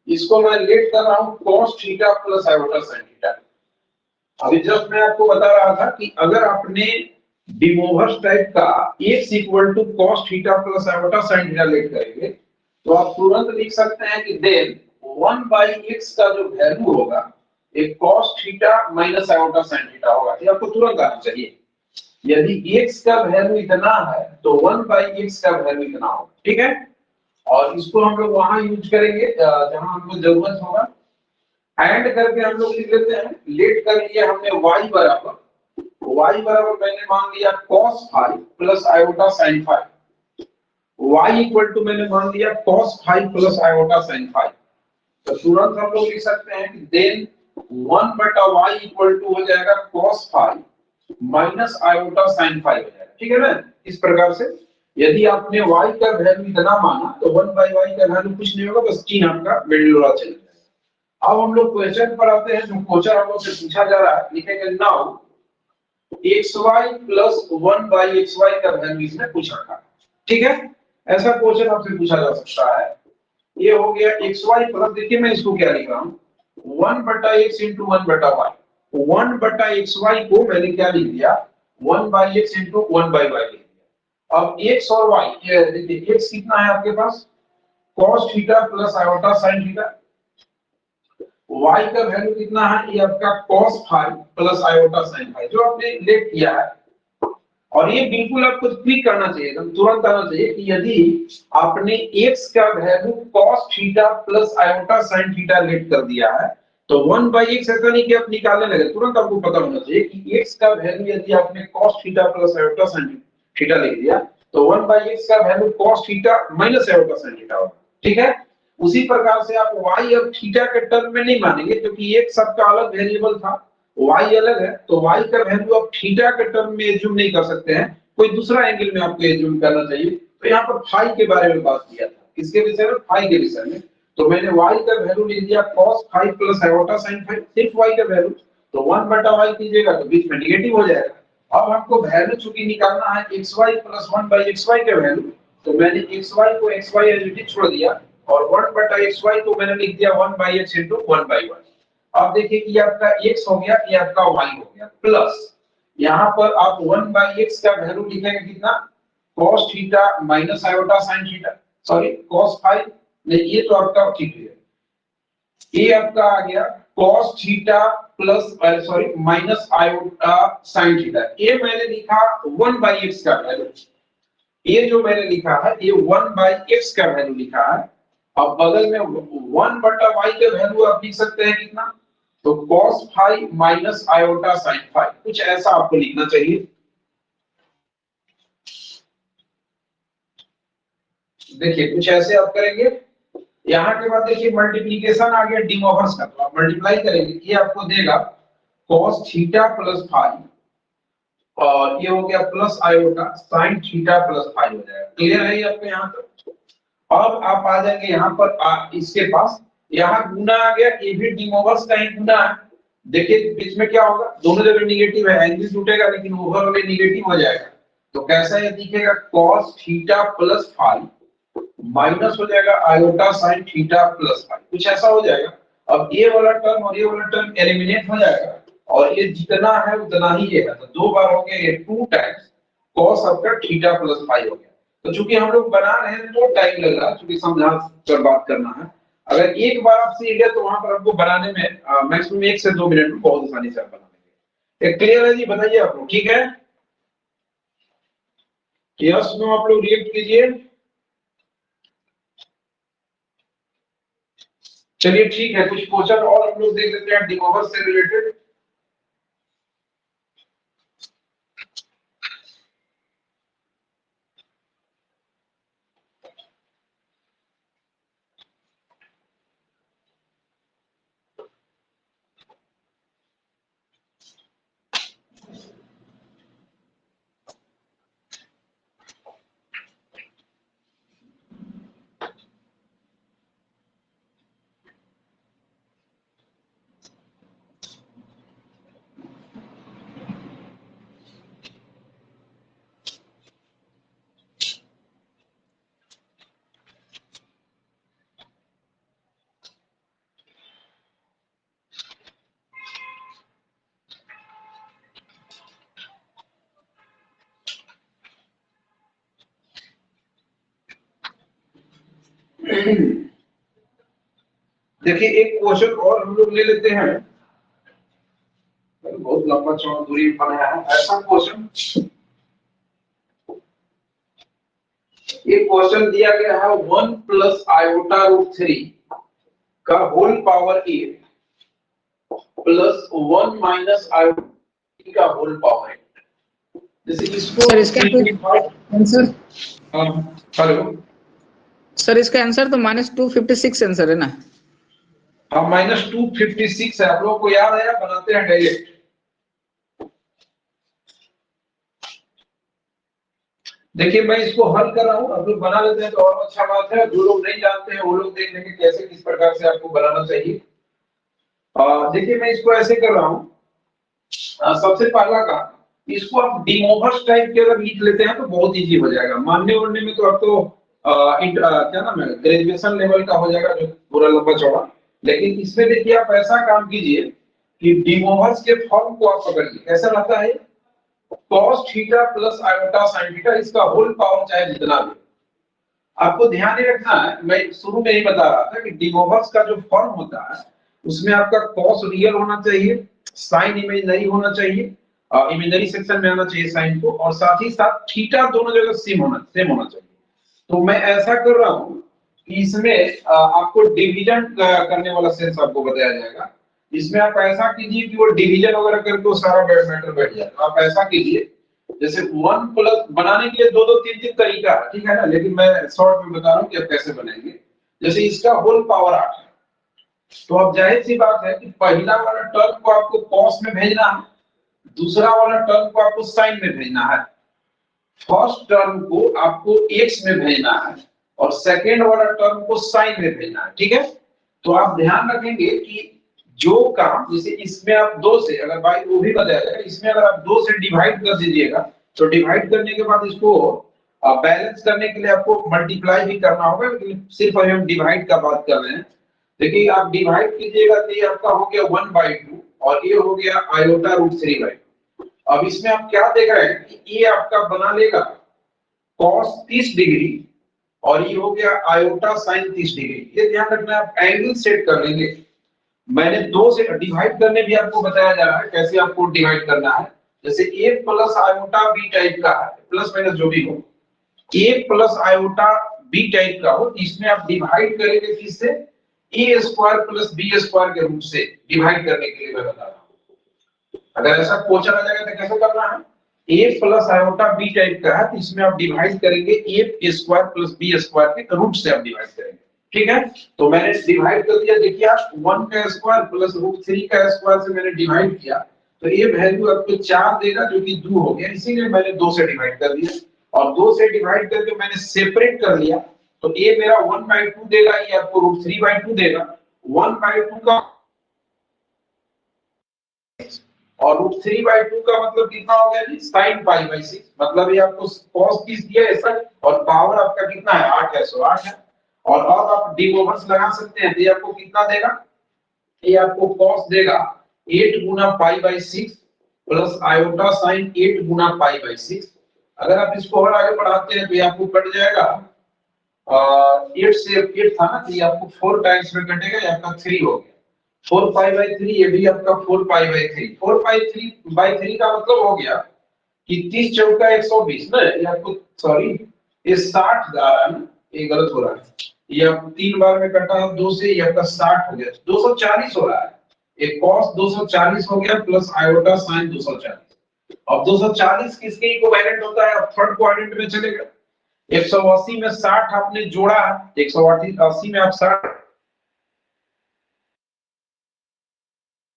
इसको मैं लेट कर रहा हूं cos theta plus iota sin theta. अभी जस्ट मैं आपको बता रहा था कि अगर आपने डिमोवर्स टाइप का x equal to cos theta plus iota sin theta let करेंगे तो आप तुरंत लिख सकते हैं कि देन 1 बाई x का जो वैल्यू होगा एक cos theta minus iota sin theta होगा। ये आपको तुरंत आना चाहिए। यदि x का वैल्यू इतना है तो 1 बाई x का वैल्यू इतना होगा, ठीक है। और इसको हम लोग वहां यूज करेंगे जहां हमको जरूरत होगा। एंड करके हम लोग लिख लेते हैं, लेट कर लिया हमने y बराबर मैंने मान लिया cos five plus iota sin five, y equal to मैंने मान लिया cos five plus iota sin five. तो तुरंत हम लोग लिख सकते हैं कि देन 1 बटा y इक्वल टू हो जाएगा cos five minus iota sine phi हो जाएगा, ठीक है ना। इस प्रकार से यदि आपने y का वैल्यू इतना माना तो 1/y का वैल्यू कुछ नहीं होगा, बस चिन्ह आपका बेलडोरा चल जाएगा। अब हम लोग क्वेश्चन पर आते हैं, जो क्वेश्चन हम लोग से पूछा जा रहा है, लिखेंगे नाउ xy प्लस 1/xy का वैल्यू इसने पूछ रखा है, ठीक है। ऐसा क्वेश्चन आपसे पूछा जा सकता है। ये हो गया xy प्लस, देखिए मैं इसको क्या लिख रहा हूँ, 1/x इंटू 1/y। 1/xy को मैंने क्या लिख दिया, 1/x इंटू 1/y लिख दिया। अब x और y, ये देखिए x कितना है आपके पास, cos theta plus iota sine theta. y का वैल्यू कितना है, ये आपका cos phi plus iota sine phi, जो आपने लेट किया है। और ये बिल्कुल आपको क्लिक करना चाहिए, एकदम तुरंत आना चाहिए कि यदि आपने x का value cos theta plus iota sine theta late कर दिया है तो 1/x ऐसा नहीं कि आप निकालने लगे, तुरंत आपको पता होना चाहिए कि x का वैल्यू यदि आपने cos theta plus iota sine theta लिख दिया तो 1/x का value cos theta minus iota sine theta होगा, ठीक है। उसी प्रकार से आप y और थीटा के टर्म में नहीं मानेंगे, क्योंकि x सबका अलग वेरिएबल था, y अलग है, तो y का वैल्यू आप थीटा के टर्म में एज्यूम नहीं कर सकते हैं, कोई दूसरा एंगल में आपको एज्यूम करना चाहिए। तो यहाँ पर फाई के बारे में बात किया था, किसके विषय में, फाई के विषय में। तो मैंने y का वैल्यू लिख दिया cos phi plus iota sine phi, सिर्फ y का वैल्यू, तो 1/y कीजिएगा तो बीच में नेगेटिव हो जाएगा। अब हमको वैल्यू चूंकि निकालना है xy प्लस 1/xy के वैल्यू, तो मैंने xy को xy एज इट इज छोड़ दिया और 1/xy को मैंने लिख दिया 1/x इंटू 1/y। अब देखिए कि ये आपका x हो गया, ये आपका y हो गया, प्लस यहाँ पर आप 1/x का वैल्यू लिखेंगे कितना, cos theta minus iota sine theta, sorry cos phi, नहीं ये तो आपका ठीक है, ये आपका आ गया cos theta plus sorry minus iota sine theta. ये मैंने लिखा 1/x का वैल्यू, ये जो मैंने लिखा है ये 1/x का वैल्यू लिखा है। अब बगल में 1/y का वैल्यू आप लिख सकते हैं कितना, तो cos phi minus iota sine phi, कुछ ऐसा आपको लिखना चाहिए। देखिए कुछ ऐसे आप करेंगे, यहाँ के बाद देखिए मल्टीप्लीकेशन आ गया डी ओवर्स का, तो आप मल्टीप्लाई करेंगे, ये आपको देगा cos थीटा प्लस फाई और ये हो गया plus iota sine theta plus phi हो जाएगा। क्लियर है ये आपको यहाँ तक। अब आप आ जाएंगे यहाँ पर इसके पास, यहाँ गुना आ गया, ये भी डी ओवर्स का ही गुना है। देखिए बीच में क्या होगा, दोनों जगह निगेटिव है, एंगल टूटेगा लेकिन ओवर में निगेटिव हो जाएगा, तो कैसा ये दिखेगा, cos theta plus phi minus हो जाएगा iota sine theta plus phi, कुछ ऐसा हो जाएगा। अब ये वाला टर्म और ये वाला टर्म एलिमिनेट हो जाएगा और ये जितना है उतना ही ये है, तो दो बार हो गया, ये 2 टाइम्स cos आपका थीटा प्लस फाई हो गया। तो चूंकि हम लोग बना रहे हैं तो टाइम लग रहा है, चूंकि समझा कर बात करना है। अगर एक बार आप सीख गए तो वहां पर आपको बनाने में मैक्सिमम 1 से 2 मिनट में बहुत आसानी से आप बना लेंगे। एक क्लियर है जी, बताइए आप लोग, ठीक है, यस नो आप लोग रिएक्ट कीजिए। चलिए ठीक है, कुछ क्वेश्चन और हम लोग देख लेते हैं डी ओवर्स से रिलेटेड। देखिए एक क्वेश्चन और हम लोग ले लेते हैं, बहुत लंबा चौड़ा दूरी बनाया है ऐसा क्वेश्चन। ये क्वेश्चन दिया गया है 1 प्लस आयोटा रूट 3 का whole power 8 plus 1 minus iota का होल पावर 8। जैसे इसको सर इसका आंसर, हेलो सर इसका आंसर तो -256 आंसर है ना। हाँ, -256 है, आप लोगों को याद है, बनाते हैं डायरेक्ट। देखिए मैं इसको हल कर रहा हूँ, आप लोग बना लेते हैं तो और अच्छा बात है। जो लोग नहीं जानते हैं वो लोग देख लेंगे कैसे किस प्रकार से आपको बनाना चाहिए। देखिए मैं इसको ऐसे कर रहा हूँ। सबसे पहला का इसको आप डिमोवर्स टाइप के अगर लिख लेते हैं तो बहुत इजी हो जाएगा। मानने वरने में तो आप तो क्या नाम है ग्रेजुएशन लेवल का हो जाएगा जो पूरा लंबा चौड़ा। लेकिन इसमें देखिए आप ऐसा काम कीजिए कि डिमोवर्स के फॉर्म को आप पकड़िए। कैसा रहता है cos theta plus iota sin theta, इसका होल पावर चाहे जितना भी। आपको ध्यान ही रखना है, मैं शुरू में ही बता रहा था कि डिमोवर्स का जो फॉर्म होता है उसमें आपका cos रियल होना चाहिए, sin इमेजिनरी होना चाहिए, इमेजिनरी सेक्शन में आना चाहिए sin को, और साथ ही साथ थीटा दोनों जगह सेम होना चाहिए। तो मैं ऐसा कर रहा हूं कि इसमें आपको डिवीजन करने वाला सेंस आपको बताया जाएगा। इसमें आप ऐसा कीजिए कि वो डिवीजन वगैरह करके वो सारा मैटर बैठ जाए। तो आप ऐसा कीजिए जैसे 1 प्लस बनाने के लिए दो दो तीन तीन तरीका है, ठीक है ना, लेकिन मैं शॉर्ट में बता रहा हूँ कि आप कैसे बनेंगे। जैसे इसका होल पावर 8 है, तो अब जाहिर सी बात है कि पहला वाला टर्म को आपको cos में भेजना है, दूसरा वाला टर्म को आपको sin में भेजना है, फर्स्ट टर्म को आपको x में भेजना है और सेकेंड वाला टर्म को sin में भेजना है, ठीक है। तो आप ध्यान रखेंगे कि जो काम जैसे इसमें आप 2 से, अगर भाई वो भी बताया जाएगा, इसमें अगर आप 2 से डिवाइड कर दीजिएगा तो डिवाइड करने के बाद इसको बैलेंस करने के लिए आपको मल्टीप्लाई भी करना होगा, लेकिन सिर्फ हम डिवाइड का बात कर रहे हैं। देखिए आप डिवाइड कीजिएगा तो ये आपका हो गया 1/2 और ये हो गया आयोटा रूट 3/2। अब इसमें आप क्या देख रहे हैं कि ये आपका बना लेगा cos 30 डिग्री और ये हो गया आयोटा sin 30 डिग्री। ये ध्यान रखना, आप एंगल सेट कर लेंगे। मैंने 2 से डिवाइड करने भी आपको बताया जा रहा है कैसे आपको डिवाइड करना है। जैसे a plus iota b type का है, प्लस माइनस जो भी हो, a plus iota b type का हो, इसमें आप डिवाइड करेंगे किससे, a square plus b square के रूट से डिवाइड करने के लिए मैं बता रहा हूं। अगर ऐसा क्वेश्चन आ जाएगा तो कैसे करना है, a plus iota b type का है तो इसमें आप डिवाइड करेंगे a square plus b square के रूट से आप डिवाइड करेंगे, ठीक है। तो मैंने डिवाइड कर दिया, देखिए आप 1 का स्क्वायर प्लस रूट 3 का स्क्वायर से मैंने डिवाइड किया तो ये वैल्यू आपको 4 देगा जो कि 2 हो गया, इसीलिए मैंने 2 से डिवाइड कर दिया और 2 से डिवाइड करके मैंने सेपरेट कर लिया। तो ये मेरा 1/2 देगा, ये आपको रूट 3/2 देगा। 1/2 का और रूट 3/2 का मतलब कितना हो गया जी, sin π/6, मतलब ये आपको cos 30 दिया है सर, और पावर आपका कितना है 8 है, 108 है। और अब आप डिमोवर्स लगा सकते हैं तो ये आपको कितना देगा, ये आपको cos देगा 8 गुना π/6 प्लस आयोटा sin 8 गुना π/6। अगर आप इसको और आगे बढ़ाते हैं तो ये आपको कट जाएगा 8 से 8 था ना, तो ये आपको 4 टाइम्स में कटेगा, ये आपका 3 हो गया 4π/3, ये भी आपका 4π/3। 4π/3 का मतलब हो गया कि 30 चौका 120 ना, ये आपको सॉरी ये 60 जा रहा है ना, ये गलत हो रहा है, ये आप 3 बार में कटा 2 से, ये आपका 60 हो गया, 240 हो रहा है। एक cos 240 हो गया प्लस आयोटा sin 240। अब 240 किसके इक्विवेलेंट होता है, अब थर्ड क्वाड्रेंट में चलेगा। 180 में 60 आपने जोड़ा है, 180 में आप 60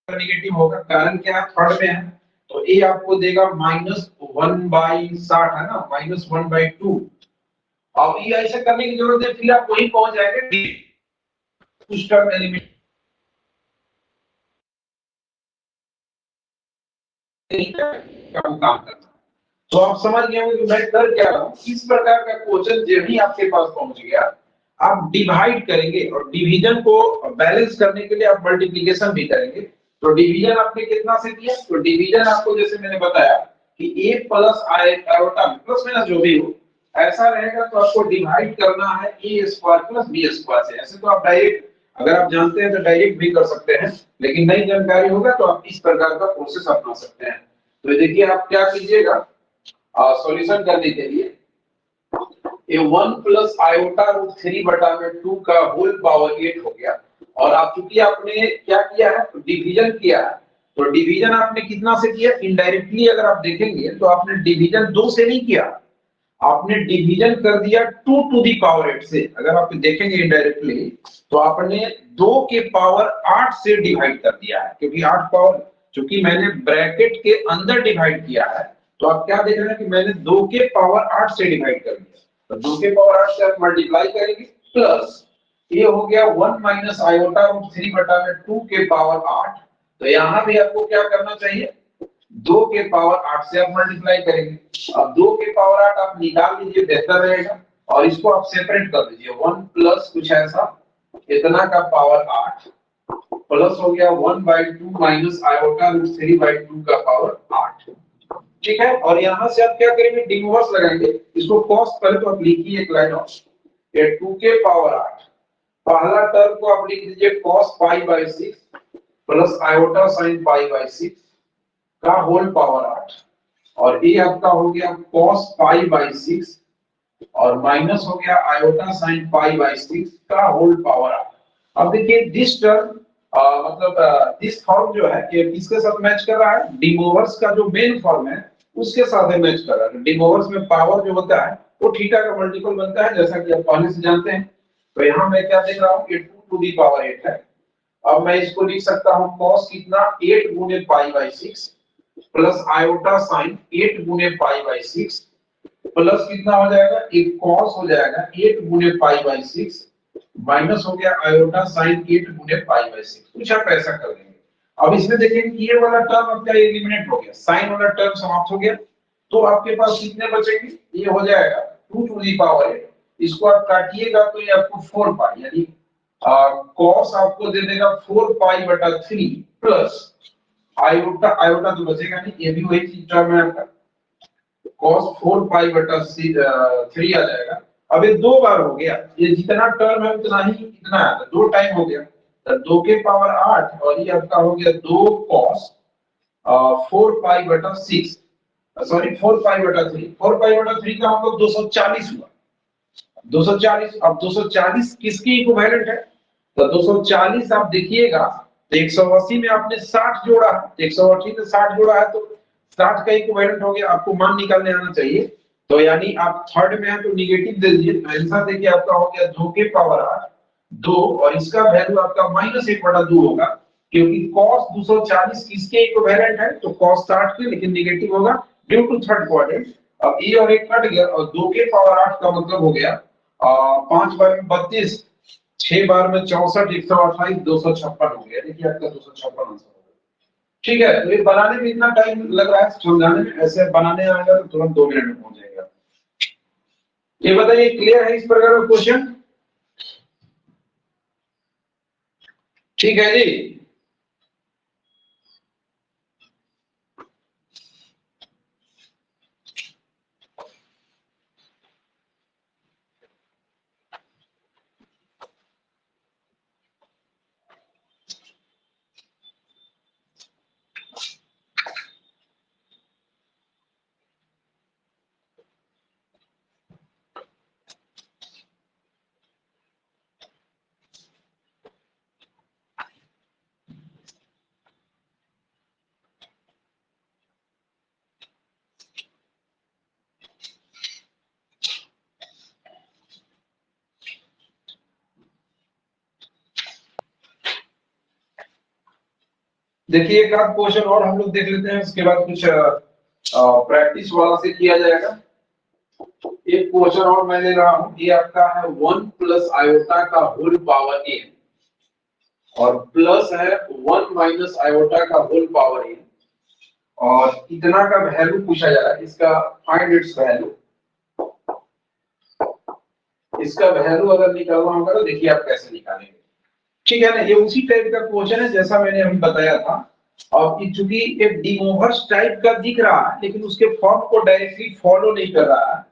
नेगेटिव होगा, कारण क्या है थर्ड में है, तो ये आपको देगा -1/60 है ना, -1/2। अब ये ऐसे करने की जरूरत है, फिर आप वहीं पहुंच जाएंगे कुछ टर्म एलिमेंट का काम करना। तो आप समझ गए होंगे कि मैं कर क्या रहा हूं। इस प्रकार का क्वेश्चन जब भी आपके पास पहुंच गया, आप डिवाइड करेंगे और डिवीजन को बैलेंस करने के लिए आप मल्टीप्लिकेशन भी करेंगे। तो डिवीजन आपने कितना से किया, तो डिवीजन आपको जैसे मैंने बताया कि a plus iota plus minus जो भी हो ऐसा रहेगा, तो आपको डिवाइड करना है a square plus b square से। ऐसे तो आप डायरेक्ट अगर आप जानते हैं तो डायरेक्ट भी कर सकते हैं, लेकिन नई जानकारी होगा तो आप इस प्रकार का प्रोसेस अपना सकते हैं। तो देखिए आप क्या कीजिएगा, सॉल्यूशन करने के लिए ये 1 प्लस आयोटा रूट 3/2 का होल पावर 8 हो गया। और आप चूंकि आपने क्या किया है, डिवीजन किया है, तो डिवीजन आपने कितना से किया, इनडायरेक्टली अगर आप देखेंगे तो आपने डिवीजन 2 से नहीं किया, आपने डिवीजन कर दिया 2 टू दी पावर 8 से। अगर आप देखेंगे इनडायरेक्टली तो आपने 2 के पावर 8 से डिवाइड कर दिया है, क्योंकि 8 पावर, चूंकि मैंने ब्रैकेट के अंदर डिवाइड किया है तो आप क्या देख रहे हैं कि मैंने 2 के पावर 8 से डिवाइड कर दिया, तो 2 के पावर 8 से आप मल्टीप्लाई करेंगे प्लस ये हो गया 1 माइनस आयोटा रूट 3 बटा में 2 के पावर 8। तो यहाँ भी आपको क्या करना चाहिए, 2 के पावर 8 से आप मल्टीप्लाई करेंगे। अब 2 के पावर 8 आप निकाल लीजिए, बेहतर रहेगा, और इसको आप सेपरेट कर दीजिए, 1 प्लस कुछ ऐसा इतना का पावर 8 प्लस हो गया 1/2 माइनस आयोटा रूट 3/2 का पावर 8। ठीक है, और यहाँ से आप क्या करेंगे, डिनवर्स लगाएंगे इसको, कॉस पहले तो आप लिखिए एक लाइन ऑफ ये 2 के पावर 8, पहला टर्म को आप लिख दीजिए cos π/6 प्लस आयोटा sin π/6 का होल पावर 8, और ये आपका हो गया cos π/6 और माइनस हो गया आयोटा sin π/6 का होल पावर 8। अब देखिए दिस टर्म मतलब दिस फॉर्म जो है ये किसके साथ मैच कर रहा है, डिमोवर्स का जो मेन फॉर्म है उसके साथ मैच कर रहा है। डिमोवर्स में पावर जो होता है वो थीटा का मल्टीपल बनता है, जैसा कि आप पहले से जानते हैं। तो यहाँ मैं क्या देख रहा हूँ कि 2 टू दी पावर 8 है। अब मैं इसको लिख सकता हूँ cos कितना 8 गुने π/6 प्लस आयोटा sin 8 गुने π/6 प्लस कितना हो जाएगा, एक cos हो जाएगा 8 गुने π/6 माइनस हो गया आयोटा sin 8 गुने π/6। कुछ आप ऐसा कर देंगे। अब इसमें देखेंगे कि ये वाला टर्म आपका एलिमिनेट हो गया, sin वाला टर्म समाप्त हो गया, तो आपके पास कितने बचेंगे, ये हो जाएगा 2 टू दी पावर 8, इसको आप काटिएगा तो ये आपको 4 पाई यानी cos आपको दे देगा 4 पाई बटा 3 प्लस आयोटा, आयोटा तो बचेगा नहीं, ये भी वही चीज टर्म है आपका cos 4 पाई बटा 3 आ जाएगा। अब ये 2 बार हो गया, ये जितना टर्म है उतना ही इतना है, 2 टाइम हो गया, तो 2 के पावर 8 और ये आपका हो गया 2 cos 4 पाई बटा 6 सॉरी 4 पाई बटा 3, 4 पाई बटा 3 का मतलब 240 हुआ, 240। अब 240 किसकी इक्विवेलेंट है, तो 240 आप देखिएगा तो 180 में आपने 60 जोड़ा, 180 में 60 जोड़ा है तो 60 का इक्विवेलेंट हो गया, आपको मान निकालने आना चाहिए। तो यानी आप थर्ड में है तो निगेटिव दे दीजिए, तो आंसर देखिए आपका हो गया 2 के पावर 8 2 और इसका वैल्यू आपका -1/2 होगा, क्योंकि cos 240 किसके इक्विवेलेंट है, तो cos 60 के, लेकिन निगेटिव होगा ड्यू टू थर्ड क्वाड्रेंट। अब ये और एक कट गया और 2 के पावर 8 का मतलब हो गया 5 बार में 32, 6 बार में 64, 128, 256 हो गया। देखिए आपका 256 आंसर हो गया। ठीक है, तो ये बनाने में इतना टाइम लग रहा है, समझाने में ऐसे बनाने आएगा तो तुरंत 2 मिनट में हो जाएगा। ये बताइए क्लियर है इस प्रकार का क्वेश्चन, ठीक है जी। देखिए एक आध क्वेश्चन और हम लोग देख लेते हैं, उसके बाद कुछ प्रैक्टिस वाला से किया जाएगा। एक क्वेश्चन और मैं ले रहा हूं, ये आपका है 1 प्लस आयोटा का होल पावर n और प्लस है 1 माइनस आयोटा का होल पावर n और इतना का वैल्यू पूछा जा रहा है, इसका फाइंड इट्स वैल्यू। इसका वैल्यू अगर निकालना होगा तो देखिए आप कैसे निकालेंगे, ठीक है ना। ये उसी टाइप का क्वेश्चन है जैसा मैंने अभी बताया था। अब चूंकि एक डिमोवर्स टाइप का दिख रहा है लेकिन उसके फॉर्म को डायरेक्टली फॉलो नहीं कर रहा है,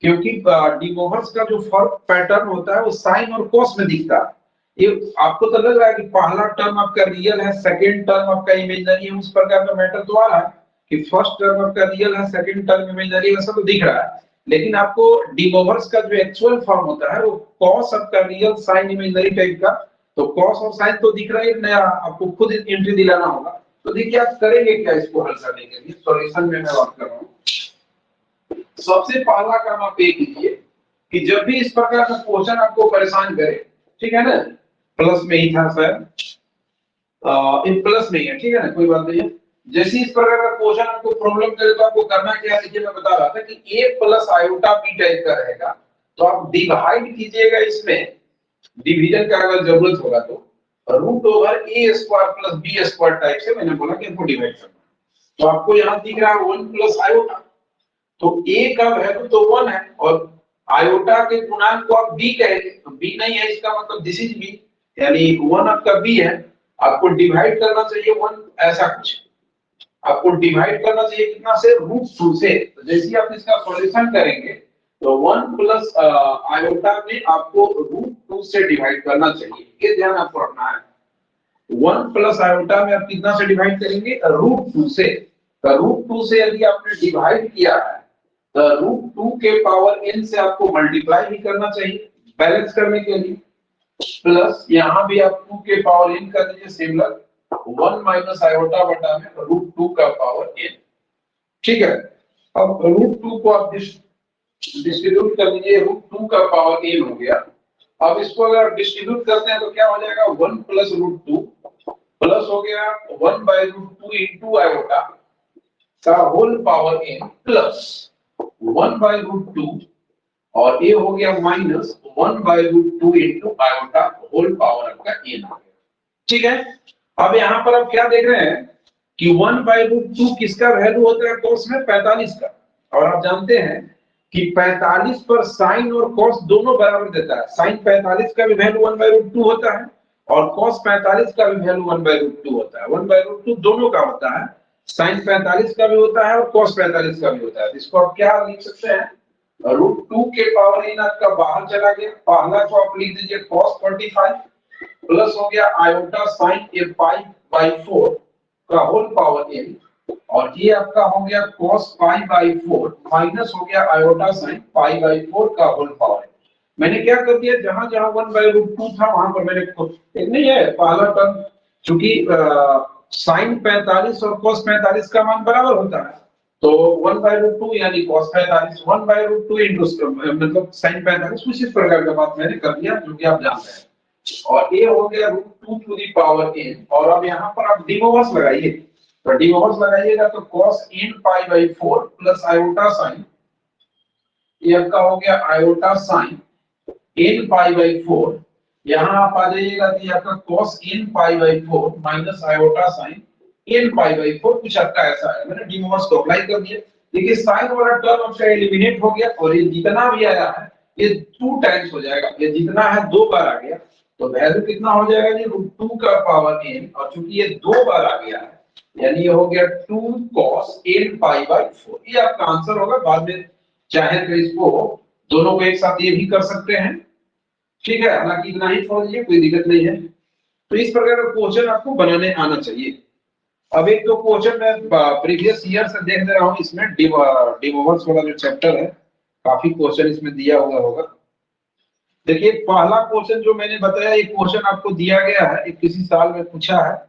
क्योंकि डिमोवर्स का जो फॉर्म पैटर्न होता है वो साइन और कॉस में दिखता है। ये आपको तो लग रहा है कि पहला टर्म आपका रियल है, सेकंड टर्म आपका इमेजिनरी है, उस प्रकार का मैटर तो आ रहा है कि फर्स्ट टर्म आपका रियल है, सेकंड टर्म इमेजिनरी, वैसा तो दिख रहा है। लेकिन आपको डिमोवर्स का जो एक्चुअल फॉर्म होता है वो कॉस आपका रियल, साइन इमेजिनरी टाइप का, तो कॉस और साइन तो दिख रहा है नया, आपको खुद एंट्री दिलाना होगा। तो देखिए आप करेंगे क्या इसको हल करने के लिए, सॉल्यूशन में मैं बात कर रहा हूँ। सबसे पहला काम आप ये कीजिए कि जब भी इस प्रकार का क्वेश्चन आपको परेशान करे, ठीक है ना, प्लस में ही था सर, इन प्लस में ही है, ठीक है ना, कोई बात नहीं है। जैसे इस प्रकार का क्वेश्चन आपको प्रॉब्लम करे तो आपको करना क्या है, देखिए मैं बता रहा था कि a plus iota b type का रहेगा, तो आप डिवाइड कीजिएगा, इसमें डिवीजन का अगर जरूरत होगा तो root over A square plus B square type से मैंने बोला कि आपको डिवाइड करना। तो आपको यहाँ दिख रहा है 1 प्लस आयोटा, तो a का वैल्यू तो 1 है और आयोटा के गुणांक को आप b कहेंगे, तो b नहीं है इसका मतलब दिस इज b, यानी 1 आपका b है। आपको डिवाइड करना चाहिए 1, ऐसा कुछ आपको डिवाइड करना चाहिए कितना से, √2 से। तो जैसे ही आप इसका सॉल्यूशन करेंगे तो 1 प्लस आयोटा में आपको √2 से डिवाइड करना चाहिए, ये ध्यान आपको रखना है। 1 प्लस आयोटा में आप कितना से डिवाइड करेंगे, √2 से। तो √2 से यदि आपने डिवाइड किया है तो √2 के पावर n से आपको मल्टीप्लाई भी करना चाहिए बैलेंस करने के लिए, प्लस यहाँ भी आप 2 के पावर n कर दीजिए सिमिलर 1 माइनस आयोटा बटा में √2 का पावर n। ठीक है, अब √2 को आप डिस्ट्रीब्यूट कर दीजिए, √2 का पावर n हो गया। अब इसको अगर आप डिस्ट्रीब्यूट करते हैं तो क्या हो जाएगा, 1 प्लस √2 प्लस हो गया 1 बाय √2 इंटू आयोटा का whole power n plus 1 by √2 और ये हो गया minus 1 by √2 into iota whole power आपका n आ गया। ठीक है, अब यहाँ पर आप क्या देख रहे हैं कि 1 बाय √2 किसका वैल्यू होता है, कोस में 45 का, और आप जानते हैं कि 45 पर साइन और कॉस दोनों बराबर देता है। साइन 45 का भी वैल्यू 1 बाय √2 होता है और कॉस 45 का भी वैल्यू 1 बाय √2 होता है। 1 बाय √2 दोनों का होता है, साइन 45 का भी होता है और कॉस 45 का भी होता है। इसको आप क्या लिख सकते हैं, √2 के पावर n आपका बाहर चला गया, पहला को आप लिख दीजिए cos 45 प्लस हो गया iota sine A pi by 4 का होल पावर n, और ये आपका हो गया cos पाई बाई 4 माइनस हो गया आयोटा साइन पाई बाई 4 का होल पावर। मैंने क्या कर दिया, जहां जहां 1 बाई √2 था वहां पर मैंने एक नहीं है पहला टर्म, चूंकि साइन 45 और cos 45 का मान बराबर होता है, तो 1 बाय √2 यानी cos 45 1 बाय √2 इनटू मतलब sin 45, कुछ इस प्रकार का बात मैंने कर दिया जो कि आप जानते हैं। और ये हो गया √2 टू दी पावर n, और अब यहाँ पर आप डिमोवर्स लगाइए, तो डिमोवर्स लगाइएगा तो cos n pi by 4 plus iota sine, ये आपका हो गया iota sine n pi by 4, यहाँ आप आ जाइएगा तो ये आपका cos n pi by 4 minus iota sign n pi by 4, कुछ आपका ऐसा है। मैंने डिमोवर्स को अप्लाई कर दिया, देखिए साइन वाला टर्म आपका एलिमिनेट हो गया और ये जितना भी आया है ये 2 टाइम्स हो जाएगा, ये जितना है 2 बार आ गया, तो वैल्यू कितना हो जाएगा जी, √2 का पावर n, और चूंकि ये 2 बार आ गया है यानी ये हो गया 2 cos n पाई बाई 4, ये आपका आंसर होगा। बाद में चाहे तो इसको दोनों को एक साथ ये भी कर सकते हैं, ठीक है, हालांकि इतना ही छोड़ दीजिए, कोई दिक्कत नहीं है। तो इस प्रकार का क्वेश्चन आपको बनाने आना चाहिए। अब एक तो क्वेश्चन मैं प्रीवियस ईयर से देख ले रहा हूँ, इसमें डिमोवर्स वाला जो चैप्टर है काफी क्वेश्चन इसमें दिया हुआ होगा। देखिए पहला क्वेश्चन जो मैंने बताया, ये क्वेश्चन आपको दिया गया है, ये किसी साल में पूछा है।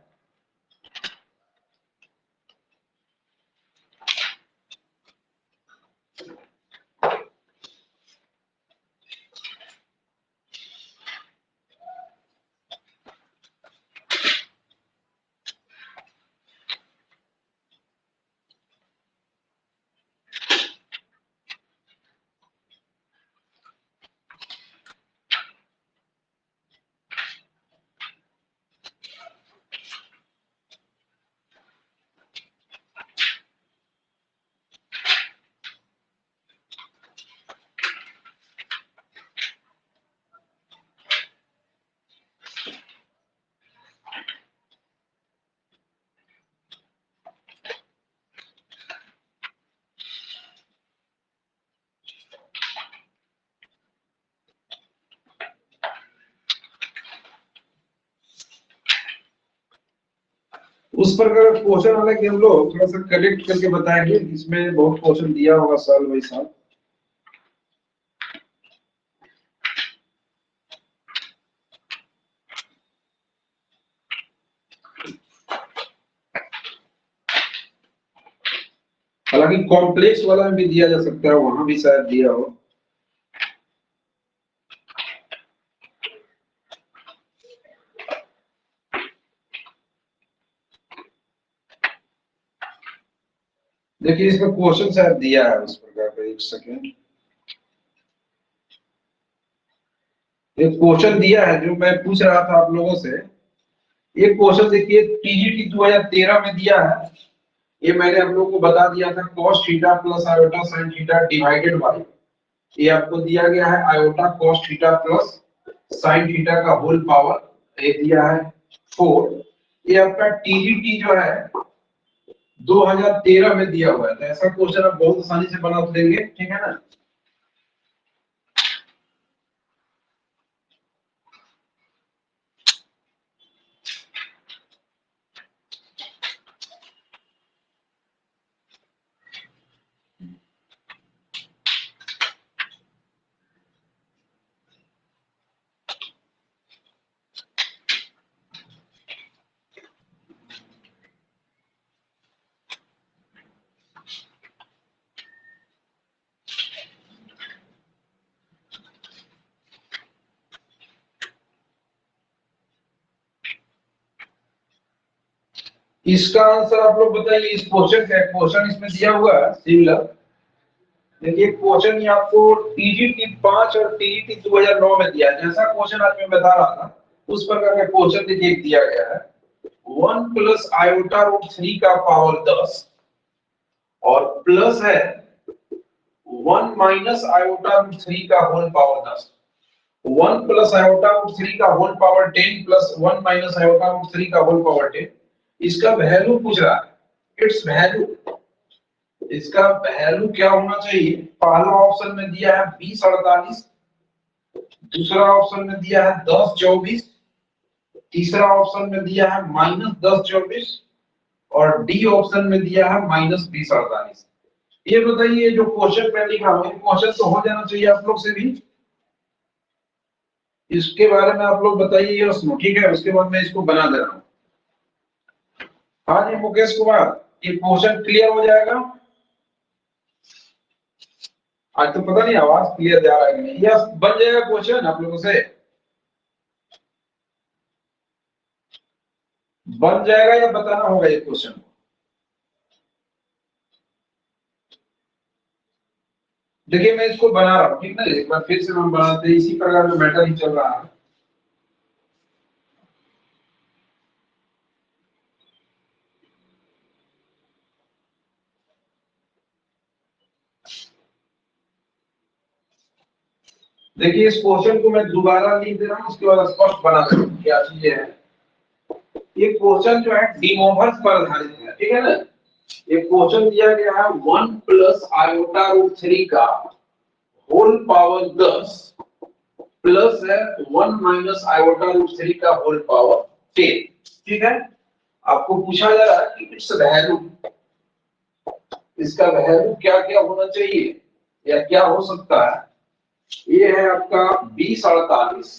उस प्रकार का क्वेश्चन वाला कि हम लोग थोड़ा सा कलेक्ट करके बताएंगे, इसमें बहुत क्वेश्चन दिया होगा साल बाई साल। हालांकि कॉम्प्लेक्स वाला में भी दिया जा सकता है, वहां भी शायद दिया हो। देखिए इसमें क्वेश्चन शायद दिया है उस प्रकार का, एक सेकेंड। एक क्वेश्चन दिया है जो मैं पूछ रहा था आप लोगों से। एक क्वेश्चन देखिए टीजीटी 2013 में दिया है। ये मैंने आप लोगों को बता दिया था, cos theta plus iota sin theta divided by, ये आपको दिया गया है iota cos theta plus sin theta का होल पावर, ये दिया है 4। ये आपका टीजीटी जो है 2013 में दिया हुआ है, तो ऐसा क्वेश्चन आप बहुत आसानी से बना देंगे, ठीक है ना। इसका आंसर आप लोग बताइए। इस क्वेश्चन का क्वेश्चन इसमें दिया हुआ है सिमिलर। देखिए क्वेश्चन ये आपको टीजीटी 5 और टीजीटी 2009 में दिया है। जैसा क्वेश्चन आज मैं बता रहा था उस प्रकार का क्वेश्चन देखिए दिया गया है। 1 प्लस आयोटा रूट 3 का पावर 10 और प्लस है 1 माइनस आयोटा रूट 3 का whole power 10। 1 plus iota root 3 का whole power 10 plus 1 minus iota root 3 का होल पावर 10। इसका वैल्यू पूछ रहा है, इट्स वैल्यू। इसका वैल्यू क्या होना चाहिए? पहला ऑप्शन में दिया है 2048, दूसरा ऑप्शन में दिया है 1024, तीसरा ऑप्शन में दिया है -1024 और डी ऑप्शन में दिया है -2048। ये बताइए जो क्वेश्चन में लिखा हुआ है क्वेश्चन तो हो जाना चाहिए आप लोग से भी। इसके बारे में आप लोग बताइए ये सुनो, ठीक है। उसके बाद मैं इसको बना दे रहा हूँ। हाँ जी मुकेश कुमार, ये क्वेश्चन क्लियर हो जाएगा? आज तो पता नहीं आवाज क्लियर जा रहा है कि नहीं। यस, बन जाएगा क्वेश्चन आप लोगों से, बन जाएगा या बताना होगा ये क्वेश्चन? देखिए मैं इसको बना रहा हूँ, ठीक ना। एक बार फिर से हम बनाते हैं, इसी प्रकार का मैटर ही चल रहा है। देखिए इस क्वेश्चन को मैं दोबारा लिख दे रहा हूँ, उसके बाद स्पष्ट बना दे रहा हूँ क्या चीजें हैं। ये क्वेश्चन जो है डी मोवर्स पर आधारित है, ठीक है ना। ये क्वेश्चन दिया गया है 1 प्लस आयोटा रूट 3 का होल पावर 10 प्लस है 1 माइनस आयोटा रूट 3 का होल पावर 10, ठीक है। आपको पूछा जा रहा है कि इस वैल्यू, इसका वैल्यू क्या क्या होना चाहिए या क्या हो सकता है। ये है आपका 2048,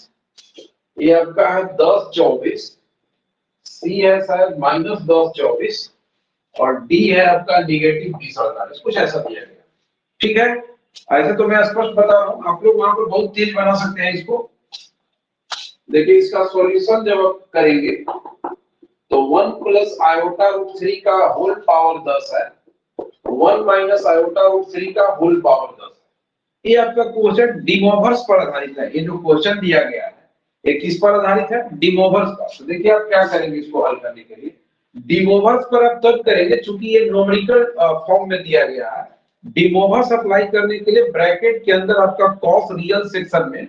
ये आपका है 1024, सी है शायद -1024 और डी है आपका -2048, कुछ ऐसा दिया गया, ठीक है। ऐसे तो मैं स्पष्ट बता रहा हूँ, आप लोग वहां पर बहुत तेज बना सकते हैं इसको। देखिए इसका सॉल्यूशन जब आप करेंगे तो 1 प्लस आयोटा रूट 3 का होल पावर 10 है, 1 माइनस आयोटा रूट 3 का होल पावर 10 है। ये आपका क्वेश्चन डी मोवर्स पर आधारित है। ये जो क्वेश्चन दिया गया है ये किस पर आधारित है? डी मोवर्स पर। तो देखिए आप क्या करेंगे इसको हल करने के लिए। डी मोवर्स पर आप तब करेंगे चूंकि ये न्यूमेरिकल फॉर्म में दिया गया है। डी मोवर्स अप्लाई करने के लिए ब्रैकेट के अंदर आपका कॉस रियल सेक्शन में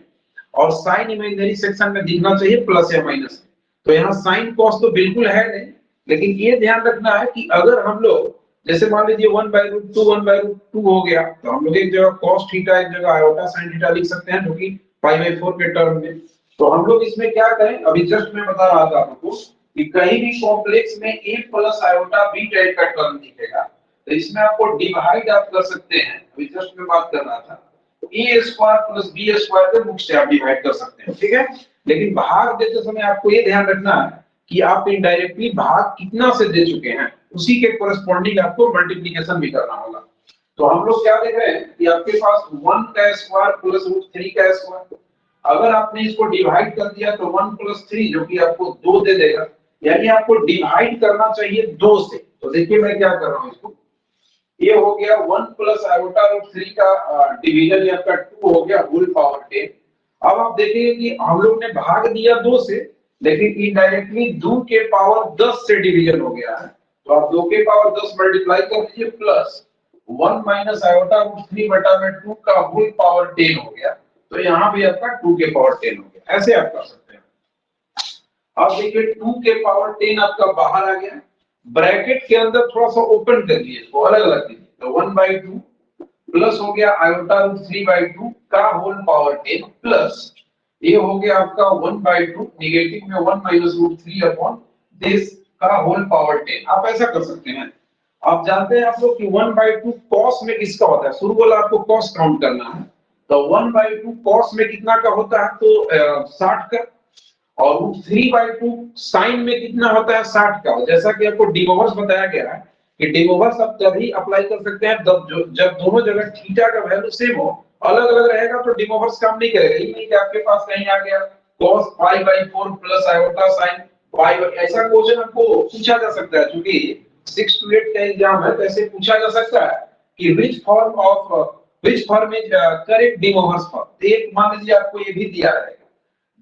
और साइन इमेजिनरी सेक्शन में दिखना चाहिए प्लस या माइनस। तो यहाँ साइन कॉस तो बिल्कुल है नहीं, लेकिन ये ध्यान रखना है कि अगर हम लोग जैसे मान लीजिए 1/√2 1/√2 हो गया तो हम लोग एक जगह cos थीटा एक जगह आयोटा sin थीटा लिख सकते हैं जो कि π/4 के टर्म में। तो हम लोग इसमें क्या करें, अभी जस्ट मैं बता रहा था आपको कि कहीं भी कॉम्प्लेक्स में a plus iota b type का टर्म दिखेगा तो इसमें आपको डिवाइड आप कर सकते हैं। अभी जस्ट मैं बात कर रहा था a square plus b square के मुख से आप डिवाइड कर सकते हैं, ठीक है। लेकिन भाग देते समय आपको ये ध्यान रखना है कि आप इनडायरेक्टली भाग कितना से दे चुके हैं उसी के कोरेस्पोंडिंग आपको मल्टीप्लिकेशन भी करना होगा। तो हम लोग क्या देख रहे हैं कि आपके पास 1 का स्क्वायर प्लस √3 का स्क्वायर, अगर आपने इसको डिवाइड कर दिया तो 1 प्लस 3 जो कि आपको 2 दे देगा, यानी आपको डिवाइड करना चाहिए 2 से। तो देखिए मैं क्या कर रहा हूं इसको, ये हो गया 1 प्लस आयोटा रूट 3 का डिवीजन या आपका 2 हो गया होल पावर 10। अब आप देखेंगे कि हम लोग ने भाग दिया 2 से, लेकिन इनडायरेक्टली 2 के पावर 10 से डिवीजन हो गया है। तो आप 2 के पावर 10 मल्टीप्लाई कर दीजिए प्लस 1 माइनस आयोटा रूट 3 बटा में 2 का होल पावर 10 हो गया। तो यहाँ भी आपका 2 के पावर 10 हो गया। ऐसे आप कर सकते हैं। अब देखिए 2 के पावर 10 आपका बाहर आ गया, ब्रैकेट के अंदर थोड़ा सा ओपन कर दिए, इसको अलग अलग कीजिए। तो 1/2 प्लस हो गया आयोटा रूट 3/2 का होल पावर 10 प्लस ये हो गया आपका 1/2 नेगेटिव में 1 माइनस रूट 3 अपॉन दिस का होल पावर 10। आप ऐसा कर सकते हैं। आप जानते हैं आप लोग कि 1/2 कॉस में किसका होता है? शुरू वाला आपको कॉस काउंट करना है। तो 1/2 कॉस में कितना का होता है? तो 60 का। और रूट 3/2 साइन में कितना होता है? 60 का। जैसा कि आपको डिमोवर्स बताया गया है कि डिमोवर्स आप तभी अप्लाई कर सकते हैं जब दोनों जगह थीटा का वैल्यू सेम हो। अलग अलग रहेगा तो डिमोवर्स काम नहीं करेगा। ये नहीं कि आपके पास कहीं आ गया cos π/4 प्लस आयोटा sin पाई, ऐसा क्वेश्चन आपको पूछा जा सकता है। क्योंकि 6 to 8 का एग्जाम है, तो ऐसे पूछा जा सकता है कि which form is correct De Moivre's form. तो एक मान लीजिए आपको ये भी दिया रहेगा,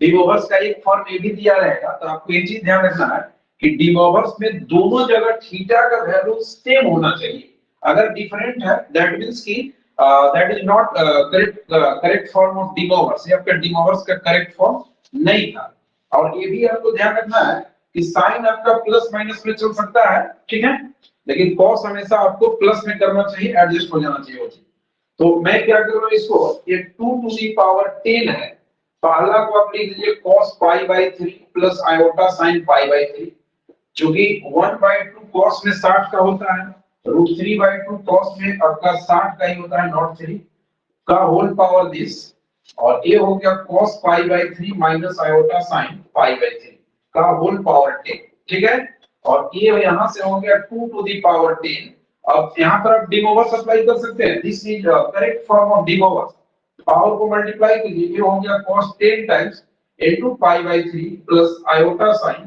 डिमोवर्स का एक फॉर्म ये भी दिया रहेगा। तो आपको ये चीज ध्यान रखना है कि डिमोवर्स में दोनों जगह थीटा का वैल्यू सेम होना चाहिए। अगर डिफरेंट है दैट मींस कि that is not correct form of De Moivre's. ये आपका डिमोवर्स का करेक्ट फॉर्म नहीं था। और ये भी आपको ध्यान रखना है कि साइन आपका प्लस माइनस में चल सकता है, ठीक है, लेकिन कॉस हमेशा आपको प्लस में करना चाहिए, एडजस्ट हो जाना चाहिए वो चीज। तो मैं क्या कर रहा हूं इसको, ये 2 टू दी पावर 10 है। पहला को आप लिख लीजिए cos π/3 प्लस आयोटा sin π/3, जो कि 1/2 cos में 60 का होता है, रूट 3/2 cos में आपका 60 का ही होता है, नॉट 3 का होल पावर दिस। और ये हो गया cos π/3 माइनस आयोटा sin π/3 का होल पावर 10, ठीक है। और ये यहां से हो गया 2 टू दी पावर 10। अब यहां पर आप डिमोवर्स अप्लाई कर सकते हैं। This is correct form of De Moivre's. Power को मल्टीप्लाई कीजिए, ये हो गया cos 10 times into π/3 plus iota sin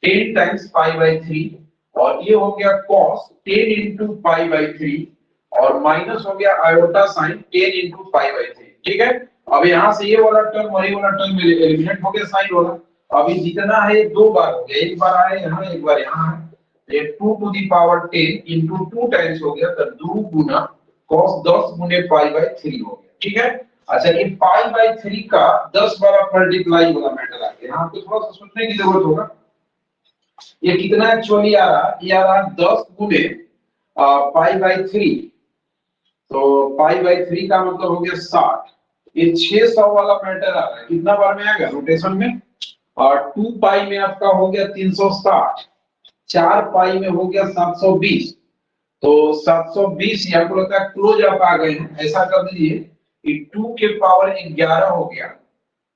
10 times π/3 और ये हो गया cos 10 into π/3 और माइनस हो गया आयोटा sin 10 into π/3, ठीक है। अब यहां से ये वाला टर्म और ये वाला टर्म एलिमिनेट हो गया साइन वाला। अभी जितना है दो बार हो गया, एक बार आया यहाँ, एक बार यहाँ है। ये 2 to the power 10 into 2 times हो गया, तो 2 गुना cos 10 गुने π/3 हो गया, ठीक है। अच्छा, ये π/3 का 10 बार मल्टीप्लाई वाला मैटर आ गया। यहाँ पे थोड़ा सा सोचने की जरूरत होगा। ये कितना एक्चुअली आ रहा है? ये आ रहा है 10 गुने π/3। तो π/3 का मतलब हो गया 60। ये 600 वाला मैटर आ रहा है। कितना बार में आएगा रोटेशन में? और 2 पाई में आपका हो गया 360, 4 पाई में हो गया 720। तो 720 यहाँ को लगता है क्लोज आप आ गए हैं। ऐसा कर दीजिए कि 2 के पावर 11 हो गया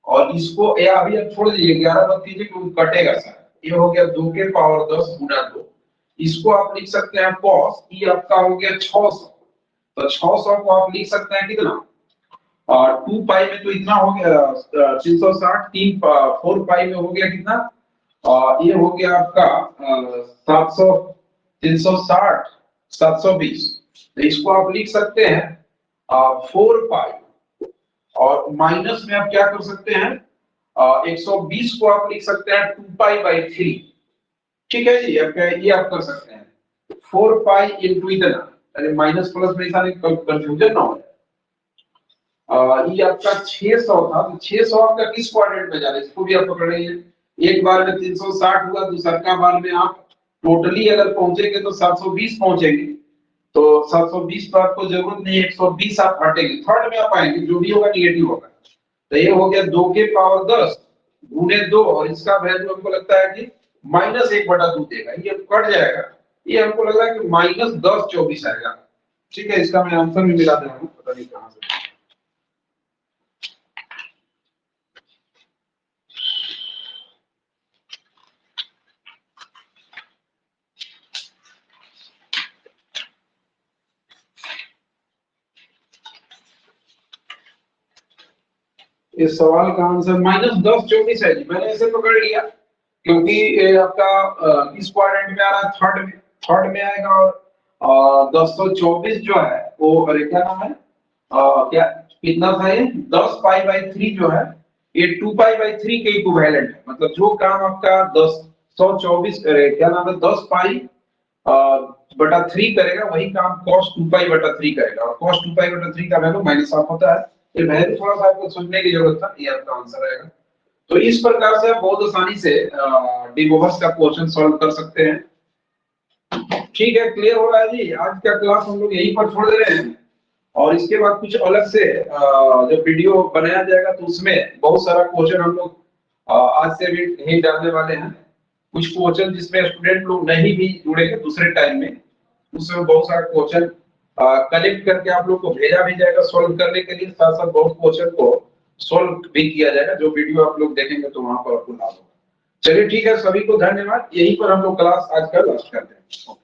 और इसको या अभी आप छोड़ दीजिए, 11 मत कीजिए क्योंकि कटेगा सर। ये हो गया 2 के पावर 10 गुना 2। इसको आप लिख सकते हैं cos, ये आपका हो गया 600। तो 600 को आप लिख सकते हैं कितना? और 2 पाई में तो इतना हो गया 360, 4 पाई में हो गया कितना? ये हो गया आपका 700, 360, 720। तो इसको आप लिख सकते हैं 4 पाई और माइनस में आप क्या कर सकते हैं 120 को आप लिख सकते हैं 2 पाई/3, ठीक है जी। ये आप कर सकते हैं 4 पाई इंटू इतना, अरे माइनस प्लस में ऐसा कंफ्यूजन ना हो जाए। ये आपका 600 था, तो 600 आपका किस क्वाड्रेंट में जा रहा है इसको भी आप पकड़ लीजिए। एक बार में 360 हुआ, दूसरा बार में आप टोटली अगर पहुंचेंगे तो 720 पहुंचेंगे। तो 720 पर आपको जरूरत नहीं, 120 आप हटेंगे, थर्ड में आप आएंगे, जो भी होगा निगेटिव होगा। तो ये हो गया 2 के पावर 10 गुने 2 और इसका वैल्यू हमको लगता है कि -1/2 देगा। ये कट जाएगा, ये हमको लग रहा है कि -1024 आएगा, ठीक है। इसका मैं आंसर भी मिला दे रहा हूं, पता नहीं कहां से। इस सवाल का आंसर -1024 है जी। मैंने ऐसे पकड़ लिया क्योंकि ये आपका इस क्वाड्रेंट में आ रहा है, थर्ड में आएगा और 1024 जो है वो, अरे क्या नाम है, क्या कितना था ये, 10 पाई बाई 3 जो है ये 2 पाई बाई 3 के इक्विवेलेंट है। मतलब जो काम आपका 1024, अरे क्या नाम है, 10 पाई बटा 3 करेगा, वही काम cos 2 पाई बटा 3 करेगा। और cos 2 पाई बटा 3 का वैल्यू -1 होता है। ये वैल्यू थोड़ा सा आपको समझने की जरूरत था, ये आपका आंसर रहेगा। तो इस प्रकार से आप बहुत आसानी से डी मोवर्स का क्वेश्चन सॉल्व कर सकते हैं। ठीक है, क्लियर हो रहा है जी? आज का क्लास हम लोग यहीं पर छोड़ दे रहे हैं, और इसके बाद कुछ अलग से जब वीडियो बनाया जाएगा तो उसमें बहुत सारा क्वेश्चन हम लोग आज से भी नहीं डालने वाले हैं। कुछ क्वेश्चन जिसमें स्टूडेंट लोग नहीं भी जुड़ेंगे दूसरे टाइम में, उसमें बहुत सारा क्वेश्चन कलेक्ट करके आप लोग को भेजा भी जाएगा सॉल्व करने के लिए। साथ साथ बहुत क्वेश्चन को सॉल्व भी किया जाएगा, जो वीडियो आप लोग देखेंगे तो वहां पर आपको लाभ होगा। चलिए ठीक है, सभी को धन्यवाद। यहीं पर हम लोग क्लास आज का लास्ट करते हैं।